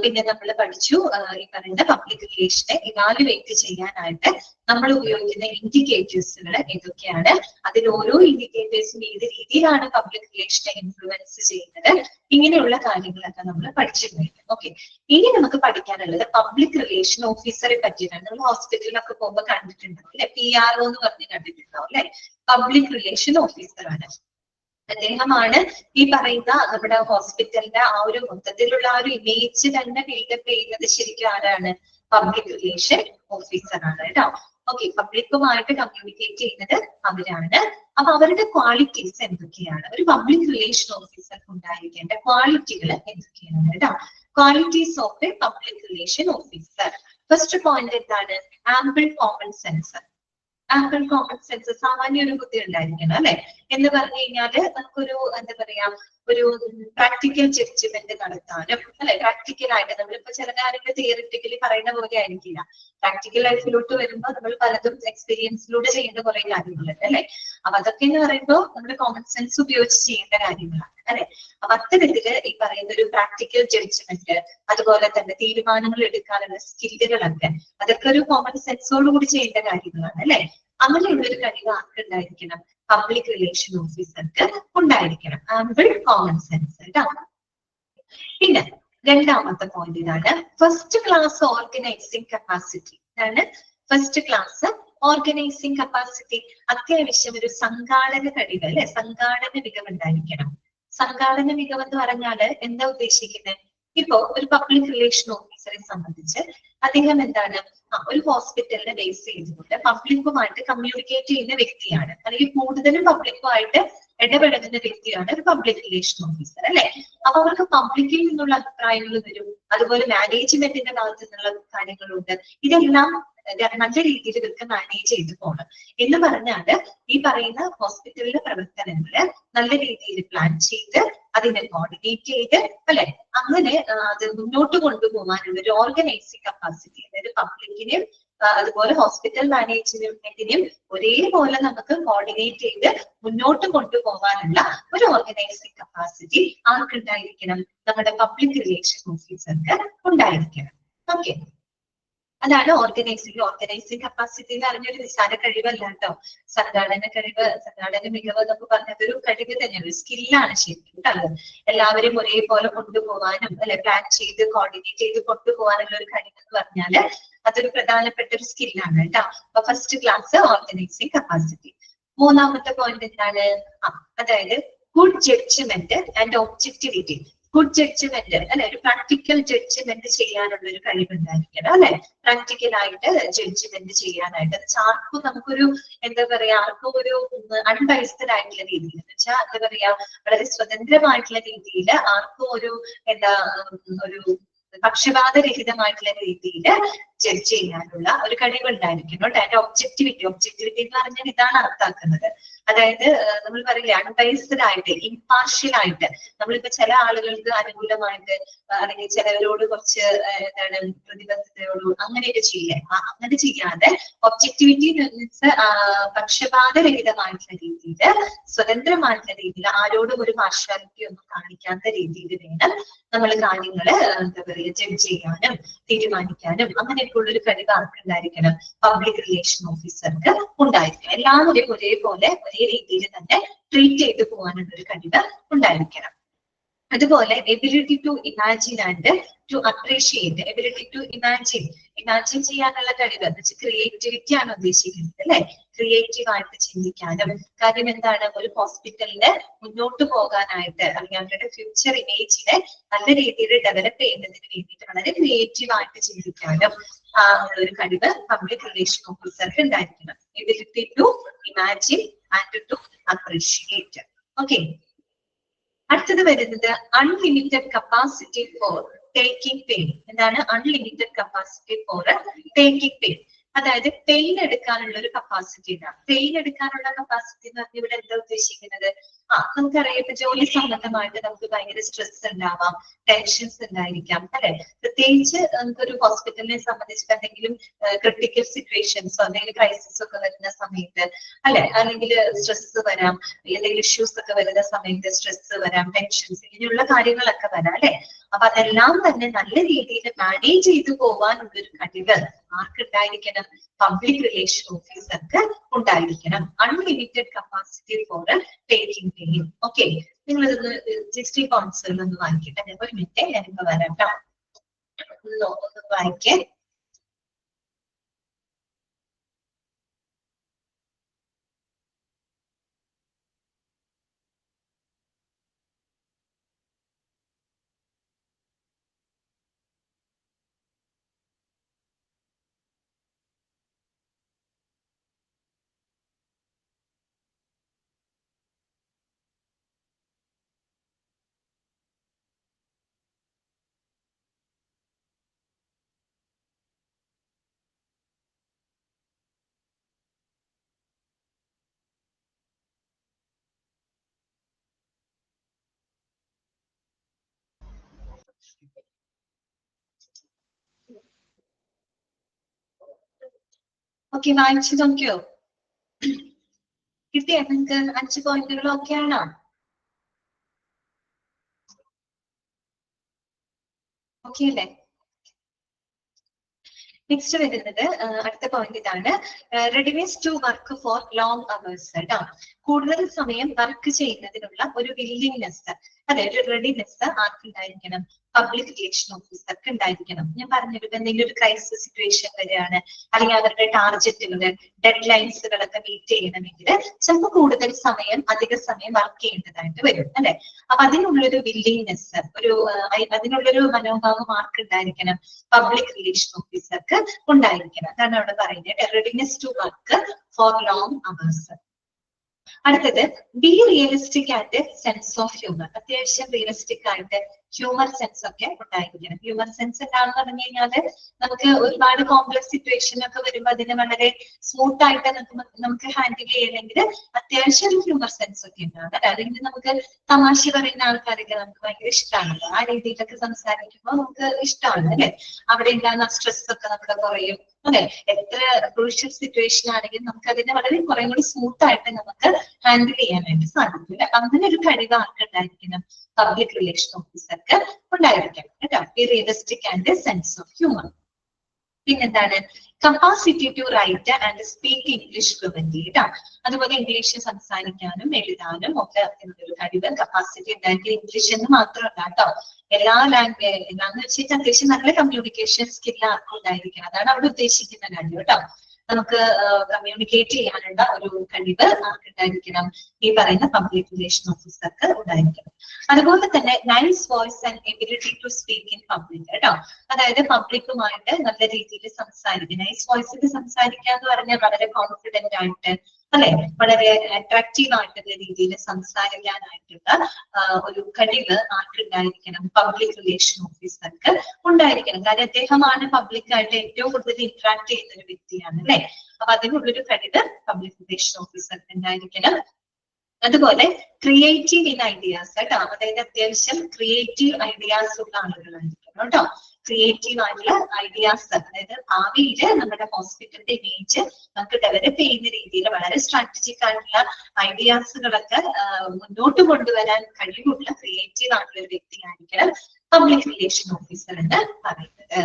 പിന്നെ നമ്മൾ പഠിച്ചു ഈ പറയുന്ന പബ്ലിക് റിലേഷനെ ഇവാലുവേറ്റ് ചെയ്യാനായിട്ട് നമ്മൾ ഉപയോഗിക്കുന്ന ഇൻഡിക്കേറ്റേഴ്സുകൾ ഏതൊക്കെയാണ്, അതിൽ ഓരോ ഇൻഡിക്കേറ്റേഴ്സും ഏത് രീതിയിലാണ് പബ്ലിക് റിലേഷനെ ഇൻഫ്ലുവൻസ് ചെയ്യുന്നത്, ഇങ്ങനെയുള്ള കാര്യങ്ങളൊക്കെ നമ്മൾ പഠിച്ചിട്ടുണ്ട്. ഓക്കെ, ഇനി നമുക്ക് പഠിക്കാനുള്ളത് പബ്ലിക് റിലേഷൻ ഓഫീസറെ പറ്റിയിട്ടാണ്. നമ്മൾ ഹോസ്പിറ്റലിലൊക്കെ പോകുമ്പോൾ കണ്ടിട്ടുണ്ടാവും അല്ലെ, PRO എന്ന് പറഞ്ഞ് കണ്ടിട്ടുണ്ടാവും അല്ലെ. പബ്ലിക് റിലേഷൻ ഓഫീസർ ആണ്. അദ്ദേഹമാണ് ഈ പറയുന്ന നമ്മുടെ ഹോസ്പിറ്റലിന്റെ ആ ഒരു മൊത്തത്തിലുള്ള ആ ഒരു ഇമേജ് തന്നെ ബിൽഡപ്പ് ചെയ്യുന്നത് ശരിക്കും ആരാണ്? പബ്ലിക് റിലേഷൻ ഓഫീസർ ആണ് കേട്ടോ. ഓക്കെ, പബ്ലിക്കുമായിട്ട് കമ്മ്യൂണിക്കേറ്റ് ചെയ്യുന്നത് അവരാണ്. അപ്പൊ അവരുടെ ക്വാളിറ്റീസ് എന്തൊക്കെയാണ്? ഒരു പബ്ലിക് റിലേഷൻ ഓഫീസർക്ക് ഉണ്ടായിരിക്കേണ്ട ക്വാളിറ്റികൾ എന്തൊക്കെയാണ് കേട്ടോ? Qualities of a public relation officer. First point എന്താണ്? Ample common sense. Ample common sense, സാമാന്യ ഒരു ബുദ്ധി ഉണ്ടായിരിക്കണം അല്ലെ. എന്ന് പറഞ്ഞു കഴിഞ്ഞാല് നമുക്കൊരു എന്താ പറയാ ഒരു പ്രാക്ടിക്കൽ ജഡ്ജ്മെന്റ് നടത്താനും അല്ലെ. പ്രാക്ടിക്കലായിട്ട് നമ്മളിപ്പോ ചില കാര്യങ്ങൾ തിയറിറ്റിക്കലി പറയുന്ന പോലെ ആയിരിക്കില്ല. പ്രാക്ടിക്കൽ ലൈഫിലോട്ട് വരുമ്പോൾ നമ്മൾ പലതും എക്സ്പീരിയൻസിലൂടെ ചെയ്യേണ്ട കുറെ കാര്യങ്ങളുണ്ട് അല്ലെ. അപ്പൊ അതൊക്കെ എന്ന് പറയുമ്പോൾ നമ്മുടെ കോമൺ സെൻസ് ഉപയോഗിച്ച് ചെയ്യേണ്ട കാര്യങ്ങളാണ് അല്ലെ. അപ്പൊ അത്തരത്തില് ഈ പറയുന്ന ഒരു പ്രാക്ടിക്കൽ ജഡ്ജ്മെന്റ്, അതുപോലെ തന്നെ തീരുമാനങ്ങൾ എടുക്കാനുള്ള സ്കില്ലുകളൊക്കെ, അതൊക്കെ ഒരു കോമൺ സെൻസോട് കൂടി ചെയ്യേണ്ട കാര്യങ്ങളാണ് അല്ലെ. അങ്ങനെയുള്ള ഒരു കഴിവ് ആർക്കുണ്ടായിരിക്കണം? പബ്ലിക് റിലേഷൻ ഓഫീസർക്ക് ഉണ്ടായിരിക്കണം. ആംപിൾ കോമൺ സെൻസ് കേട്ടോ. പിന്നെ രണ്ടാമത്തെ പോയിന്റ് ഇതാണ്, ഫസ്റ്റ് ക്ലാസ് ഓർഗനൈസിംഗ് കപ്പാസിറ്റി. ഇതാണ് ഫസ്റ്റ് ക്ലാസ് ഓർഗനൈസിംഗ് കപ്പാസിറ്റി. അത്യാവശ്യം ഒരു സംഘാടന കഴിവ് അല്ലെ, സംഘാടന മികവ് ഉണ്ടായിരിക്കണം. സംഘാടന മികവ് എന്ന് പറഞ്ഞാല് എന്താ ഉദ്ദേശിക്കുന്നത്? ഇപ്പോ ഒരു പബ്ലിക് റിലേഷൻ ഓഫീസറെ സംബന്ധിച്ച് അദ്ദേഹം എന്താണ്, ഒരു ഹോസ്പിറ്റലിനെ ബേസ് ചെയ്തുകൊണ്ട് പബ്ലിക്കുമായിട്ട് കമ്മ്യൂണിക്കേറ്റ് ചെയ്യുന്ന വ്യക്തിയാണ്, അല്ലെങ്കിൽ കൂടുതലും പബ്ലിക്കുമായിട്ട് ഇടപെടുന്ന വ്യക്തിയാണ് ഒരു പബ്ലിക് റിലേഷൻ ഓഫീസർ അല്ലെ. അപ്പൊ അവർക്ക് പബ്ലിക്കിൽ നിന്നുള്ള അഭിപ്രായങ്ങൾ വരും, അതുപോലെ മാനേജ്മെന്റിന്റെ ഭാഗത്തു നിന്നുള്ള കാര്യങ്ങളുണ്ട്. ഇതെല്ലാം നല്ല രീതിയിൽ ഇവർക്ക് മാനേജ് ചെയ്ത് പോകണം. എന്ന് പറഞ്ഞാല് ഈ പറയുന്ന ഹോസ്പിറ്റലിലെ പ്രവർത്തനങ്ങള് നല്ല രീതിയിൽ പ്ലാൻ ചെയ്ത് അതിനെ കോർഡിനേറ്റ് ചെയ്ത് അല്ലെ, അങ്ങനെ അത് മുന്നോട്ട് കൊണ്ടുപോകാനുള്ള ഒരു ഓർഗനൈസിംഗ് കപ്പാസിറ്റി, അതായത് പബ്ലിക്കിനെയും അതുപോലെ ഹോസ്പിറ്റൽ മാനേജ്മെന്റിനെയും ഒരേപോലെ നമുക്ക് കോർഡിനേറ്റ് ചെയ്ത് മുന്നോട്ട് കൊണ്ടുപോകാനുള്ള ഒരു ഓർഗനൈസിംഗ് കപ്പാസിറ്റി ആർക്കുണ്ടായിരിക്കണം? നമ്മുടെ പബ്ലിക് റിലേഷൻ ഓഫീസർക്ക് ഉണ്ടായിരിക്കണം. ഓക്കെ, അതാണ് ഓർഗനൈസിംഗ് കപ്പാസിറ്റി എന്ന് പറഞ്ഞൊരു നിസ്സാര കഴിവല്ല കേട്ടോ. സംഘാടന കഴിവ്, സംഘാടന മികവ് എന്നൊക്കെ പറഞ്ഞത് ഒരു കഴിവ് തന്നെയാണ്, ഒരു സ്കില്ലാണ് ശരിക്കും കേട്ടോ. എല്ലാവരും ഒരേപോലെ കൊണ്ടുപോകാനും അല്ലെ, പ്ലാൻ ചെയ്ത് കോർഡിനേറ്റ് ചെയ്ത് കൊണ്ടുപോകാനുള്ള ഒരു കഴിവ് എന്ന് പറഞ്ഞാല് അതൊരു പ്രധാനപ്പെട്ട ഒരു സ്കില്ലാണ് കേട്ടോ. അപ്പൊ ഫസ്റ്റ് ക്ലാസ് ഓർഗനൈസിംഗ് കപ്പാസിറ്റി. മൂന്നാമത്തെ പോയിന്റ് എന്താണ്? അതായത് good judgement and objectivity. Good judgement അല്ലെ, ഒരു പ്രാക്ടിക്കൽ ജഡ്ജ്മെന്റ് ചെയ്യാനുള്ള ഒരു കഴിവുണ്ടായിരിക്കണം അല്ലെ. പ്രാക്ടിക്കൽ ആയിട്ട് ജഡ്ജ്മെന്റ് ചെയ്യാനായിട്ട്, ആർക്കും നമുക്കൊരു എന്താ പറയാ, ആർക്കും ഒരു അൺബൈസ്ഡ് ആയിട്ടുള്ള രീതിയിൽ എന്ന് വെച്ചാൽ എന്താ പറയാ, വളരെ സ്വതന്ത്രമായിട്ടുള്ള രീതിയിൽ ആർക്കും ഒരു എന്താ ഒരു പക്ഷപാതരഹിതമായിട്ടുള്ള രീതിയിൽ ജഡ്ജ് ചെയ്യാനുള്ള ഒരു കഴിവുണ്ടായിരിക്കണം. അതിന്റെ ഒബ്ജക്ടിവിറ്റി എന്ന് പറഞ്ഞാൽ ഇതാണ് അർത്ഥമാക്കുന്നത്. അതായത് നമ്മൾ പറയില്ലേ, അൺബൈസ്ഡ് ആയിട്ട്, ഇംപാർഷ്യൽ ആയിട്ട്. നമ്മളിപ്പോ ചില ആളുകൾക്ക് അനുകൂലമായിട്ട് അല്ലെങ്കിൽ ചിലവരോട് കുറച്ച് എന്താണ് പ്രതിബദ്ധതയോട് അങ്ങനെയൊക്കെ ചെയ്യേ, അങ്ങനെ ചെയ്യാതെ ഒബ്ജക്ടിവിറ്റി മീൻസ് പക്ഷപാതരഹിതമായിട്ടുള്ള രീതിയിൽ, സ്വതന്ത്രമായിട്ടുള്ള രീതിയിൽ, ആരോടും ഒരു പാർഷ്യാലിറ്റി ഒന്നും കാണിക്കാത്ത രീതിയിൽ വേണം നമ്മൾ കാര്യങ്ങള് എന്താ പറയുക ജഡ്ജ് ചെയ്യാനും തീരുമാനിക്കാനും അങ്ങനെയൊക്കെയുള്ള ഒരു കഴിവ് ആർക്കുണ്ടായിരിക്കണം? പബ്ലിക് റിലേഷൻ ഓഫീസർക്ക് ഉണ്ടായിരിക്കണം. എല്ലാവരെയും ഒരേപോലെ ഒരേ രീതിയിൽ തന്നെ ട്രീറ്റ് ചെയ്ത് പോകാനുള്ള ഒരു കഴിവ് ഉണ്ടായിരിക്കണം. അതുപോലെ ability to imagine and to appreciate. Ability to imagine ചെയ്യാനുള്ള കഴിവ് എന്ന് വെച്ചാൽ ക്രിയേറ്റിവിറ്റി ആണ് ഉദ്ദേശിക്കുന്നത് അല്ലെ. ക്രിയേറ്റീവ് ആയിട്ട് ചിന്തിക്കാനും. കാര്യം എന്താണ്, ഒരു ഹോസ്പിറ്റലിന് മുന്നോട്ട് പോകാനായിട്ട് അല്ലെങ്കിൽ അവരുടെ ഫ്യൂച്ചർ ഇമേജിനെ നല്ല രീതിയിൽ ഡെവലപ്പ് ചെയ്യുന്നതിന് വേണ്ടിയിട്ട് വളരെ ക്രിയേറ്റീവ് ആയിട്ട് ചിന്തിക്കാനും ഉള്ളൊരു കഴിവ് പബ്ലിക് റിലേഷൻ ഓഫീസർക്ക് ഉണ്ടായിരിക്കണം. Ability to imagine and to appreciate. Okay, അടുത്തത് വരുന്നത് unlimited capacity for taking pain. എന്താണ് unlimited capacity for taking pain? അതായത് പെയിൻ എടുക്കാനുള്ള ഒരു കപ്പാസിറ്റി ഉണ്ടാകും. പെയിൻ എടുക്കാനുള്ള കപ്പാസിറ്റി എന്ന് പറഞ്ഞാൽ ഇവിടെ എന്താ ഉദ്ദേശിക്കുന്നത്? നമുക്കറിയാം, ഇപ്പൊ ജോലി സംബന്ധമായിട്ട് നമുക്ക് ഭയങ്കര സ്ട്രെസ് ഉണ്ടാവാം, ടെൻഷൻസ് ഉണ്ടായിരിക്കാം അല്ലെ. പ്രത്യേകിച്ച് നമുക്കൊരു ഹോസ്പിറ്റലിനെ സംബന്ധിച്ചിട്ട് എന്തെങ്കിലും ക്രിട്ടിക്കൽ സിറ്റുവേഷൻസോ എന്തെങ്കിലും ക്രൈസിസ് ഒക്കെ വരുന്ന സമയത്ത് അല്ലെ, അല്ലെങ്കിൽ സ്ട്രെസ് വരാം, എന്തെങ്കിലും ഇഷ്യൂസ് ഒക്കെ വരുന്ന സമയത്ത് സ്ട്രെസ് വരാം, ടെൻഷൻസ്, ഇങ്ങനെയുള്ള കാര്യങ്ങളൊക്കെ വരാം അല്ലെ. അപ്പൊ അതെല്ലാം തന്നെ നല്ല രീതിയിൽ മാനേജ് ചെയ്തു പോകാനുള്ളൊരു കഴിവ് ആർക്കുണ്ടായിരിക്കണം? പബ്ലിക് റിലേഷൻ ഓഫീസർക്ക് ഉണ്ടായിരിക്കണം. Unlimited capacity for taking pain. Okay, നിങ്ങൾ ഇതൊന്ന് ജിസ്റ്റി കൗൺസിൽ ഒന്ന് വായിക്കട്ടെ. ഞാൻ ഒരു മിനിറ്റ്, ഞാനിപ്പോ വരാം കേട്ടോ. ഒന്ന് വായിക്കേ. ഓക്കെ, വായിച്ചു നോക്കിയോ? കിട്ടിയ നിങ്ങൾക്ക് 5 പോയിന്റുകൾ ഓക്കെ ആണോ? ഓക്കെ അല്ലേ? നെക്സ്റ്റ് വരുന്നത് അടുത്ത പോയിന്റ് ഇതാണ്, readiness to work for long hours കേട്ടോ. കൂടുതൽ സമയം വർക്ക് ചെയ്യുന്നതിനുള്ള ഒരു വില്ലിങ്നെസ്, അതെ, ഒരു റെഡിനെസ് ആർക്കുണ്ടായിരിക്കണം? പബ്ലിക് റിലേഷൻ ഓഫീസർക്ക് ഉണ്ടായിരിക്കണം. ഞാൻ പറഞ്ഞിട്ട് എന്തെങ്കിലും ഒരു ക്രൈസിസ് സിറ്റുവേഷൻ വരികയാണ്, അല്ലെങ്കിൽ അവരുടെ ടാർജറ്റുകൾ, ഡെഡ് ലൈൻസുകളൊക്കെ മീറ്റ് ചെയ്യണമെങ്കിൽ ചിലപ്പോൾ കൂടുതൽ സമയം, അധിക സമയം വർക്ക് ചെയ്യേണ്ടതായിട്ട് വരും, അല്ലെ? അപ്പൊ അതിനുള്ളൊരു വില്ലിങ്നെസ്, അതിനുള്ളൊരു മനോഭാവം ആർക്കുണ്ടായിരിക്കണം? പബ്ലിക് റിലേഷൻ ഓഫീസർക്ക് ഉണ്ടായിരിക്കണം. അതാണ് അവിടെ പറയുന്നത്, readiness to work for long hours. അടുത്തത് be realistic and sense of humour. അത്യാവശ്യം റിയലിസ്റ്റിക് ആയിട്ട് ഹ്യൂമർ സെൻസ് ഒക്കെ ഉണ്ടായിരിക്കണം. ഹ്യൂമർ സെൻസ് എന്താണെന്ന് പറഞ്ഞു കഴിഞ്ഞാല് നമുക്ക് ഒരുപാട് കോംപ്ലക്സ് സിറ്റുവേഷൻ ഒക്കെ വരുമ്പോൾ അതിനെ വളരെ സ്മൂത്ത് ആയിട്ട് നമുക്ക് ഹാൻഡിൽ ചെയ്യണമെങ്കിൽ അത്യാവശ്യം ഒരു ഹ്യൂമർ സെൻസ് ഒക്കെ ഉണ്ടാവും. അല്ലെങ്കിൽ നമുക്ക് തമാശ പറയുന്ന ആൾക്കാരൊക്കെ നമുക്ക് ഭയങ്കര ഇഷ്ടമാണല്ലോ. ആ രീതിയിലൊക്കെ സംസാരിക്കുമ്പോൾ നമുക്ക് ഇഷ്ടമാണ്, അല്ലെ? അവിടെ ഉണ്ടാകുന്ന സ്ട്രെസ് ഒക്കെ നമ്മുടെ കുറയും, അല്ലെ? എത്ര ക്രൂഷ്യൽ സിറ്റുവേഷൻ ആണെങ്കിലും നമുക്ക് അതിനെ വളരെ കുറേ കൂടി സ്മൂത്ത് ആയിട്ട് നമുക്ക് ഹാൻഡിൽ ചെയ്യാനായിട്ട് സാധിക്കില്ല. അങ്ങനെ ഒരു കഴിവ് ആർക്കുണ്ടായിരിക്കണം? പബ്ലിക് റിലേഷൻ ഓഫീസർക്ക് ഉണ്ടായിരിക്കണം കേട്ടോ. ഈ realistic and sense of humour. പിന്നെന്താണ്? Capacity to write and speak English fluently കേട്ടോ. അതുപോലെ ഇംഗ്ലീഷ് സംസാരിക്കാനും എഴുതാനും ഒക്കെ ഒരു കഴിവ്, കപ്പാസിറ്റി ഉണ്ടായിട്ട് ഇംഗ്ലീഷ് എന്ന് മാത്രമല്ല കേട്ടോ, എല്ലാ ലാംഗ്വേജ് എന്താന്ന് വെച്ചിട്ട് അത്യാവശ്യം നല്ല കമ്മ്യൂണിക്കേഷൻ സ്കിൽ ആർക്കും ഉണ്ടായിരിക്കണം. അതാണ് അവിടെ ഉദ്ദേശിക്കുന്ന കാര്യം കേട്ടോ. നമുക്ക് കമ്മ്യൂണിക്കേറ്റ് ചെയ്യാനുള്ള ഒരു കഴിവ് ആർക്കുണ്ടായിരിക്കണം? ഈ പറയുന്ന പബ്ലിക് റിലേഷൻ ഓഫീസർക്ക് ഉണ്ടായിരിക്കണം. അതുപോലെ തന്നെ nice voice and ability to speak in public കേട്ടോ. അതായത് പബ്ലിക്കുമായിട്ട് നല്ല രീതിയിൽ സംസാരിക്കുക. നൈസ് വോയിസിൽ സംസാരിക്കുക എന്ന് പറഞ്ഞാൽ വളരെ കോൺഫിഡന്റ് ആയിട്ട്, അല്ലെ, വളരെ അട്രാക്റ്റീവ് ആയിട്ടുള്ള രീതിയിൽ സംസാരിക്കാനായിട്ടുള്ള ഒരു കഴിവ് ആർക്കുണ്ടായിരിക്കണം? പബ്ലിക് റിലേഷൻ ഓഫീസർക്ക് ഉണ്ടായിരിക്കണം. കാര്യം അദ്ദേഹമാണ് പബ്ലിക്കായിട്ട് ഏറ്റവും കൂടുതൽ ഇന്ററാക്ട് ചെയ്യുന്ന ഒരു വ്യക്തിയാണ്, അല്ലെ? അപ്പൊ അതിനുള്ളൊരു കഴിവ് പബ്ലിക് റിലേഷൻ ഓഫീസർക്ക് ഉണ്ടായിരിക്കണം. അതുപോലെ ക്രിയേറ്റീവ് ഇൻ ഐഡിയാസ് കേട്ടോ. അതായത് അത്യാവശ്യം ക്രിയേറ്റീവ് ഐഡിയാസ് ഉള്ള ആളുകളായിരിക്കണം കേട്ടോ. ക്രിയേറ്റീവ് ആയിട്ടുള്ള ഐഡിയാസ്, അതായത് ഭാവിയില് നമ്മുടെ ഹോസ്പിറ്റലിന്റെ ഇമേജ് നമുക്ക് ഡെവലപ്പ് ചെയ്യുന്ന രീതിയിൽ വളരെ സ്ട്രാറ്റജിക് ആയിട്ടുള്ള ഐഡിയാസുകളൊക്കെ മുന്നോട്ട് കൊണ്ടുവരാൻ കഴിവുള്ള ക്രിയേറ്റീവ് ആയിട്ടുള്ള ഒരു വ്യക്തിയായിരിക്കണം പബ്ലിക് റിലേഷൻ ഓഫീസർ എന്ന് പറയുന്നത്.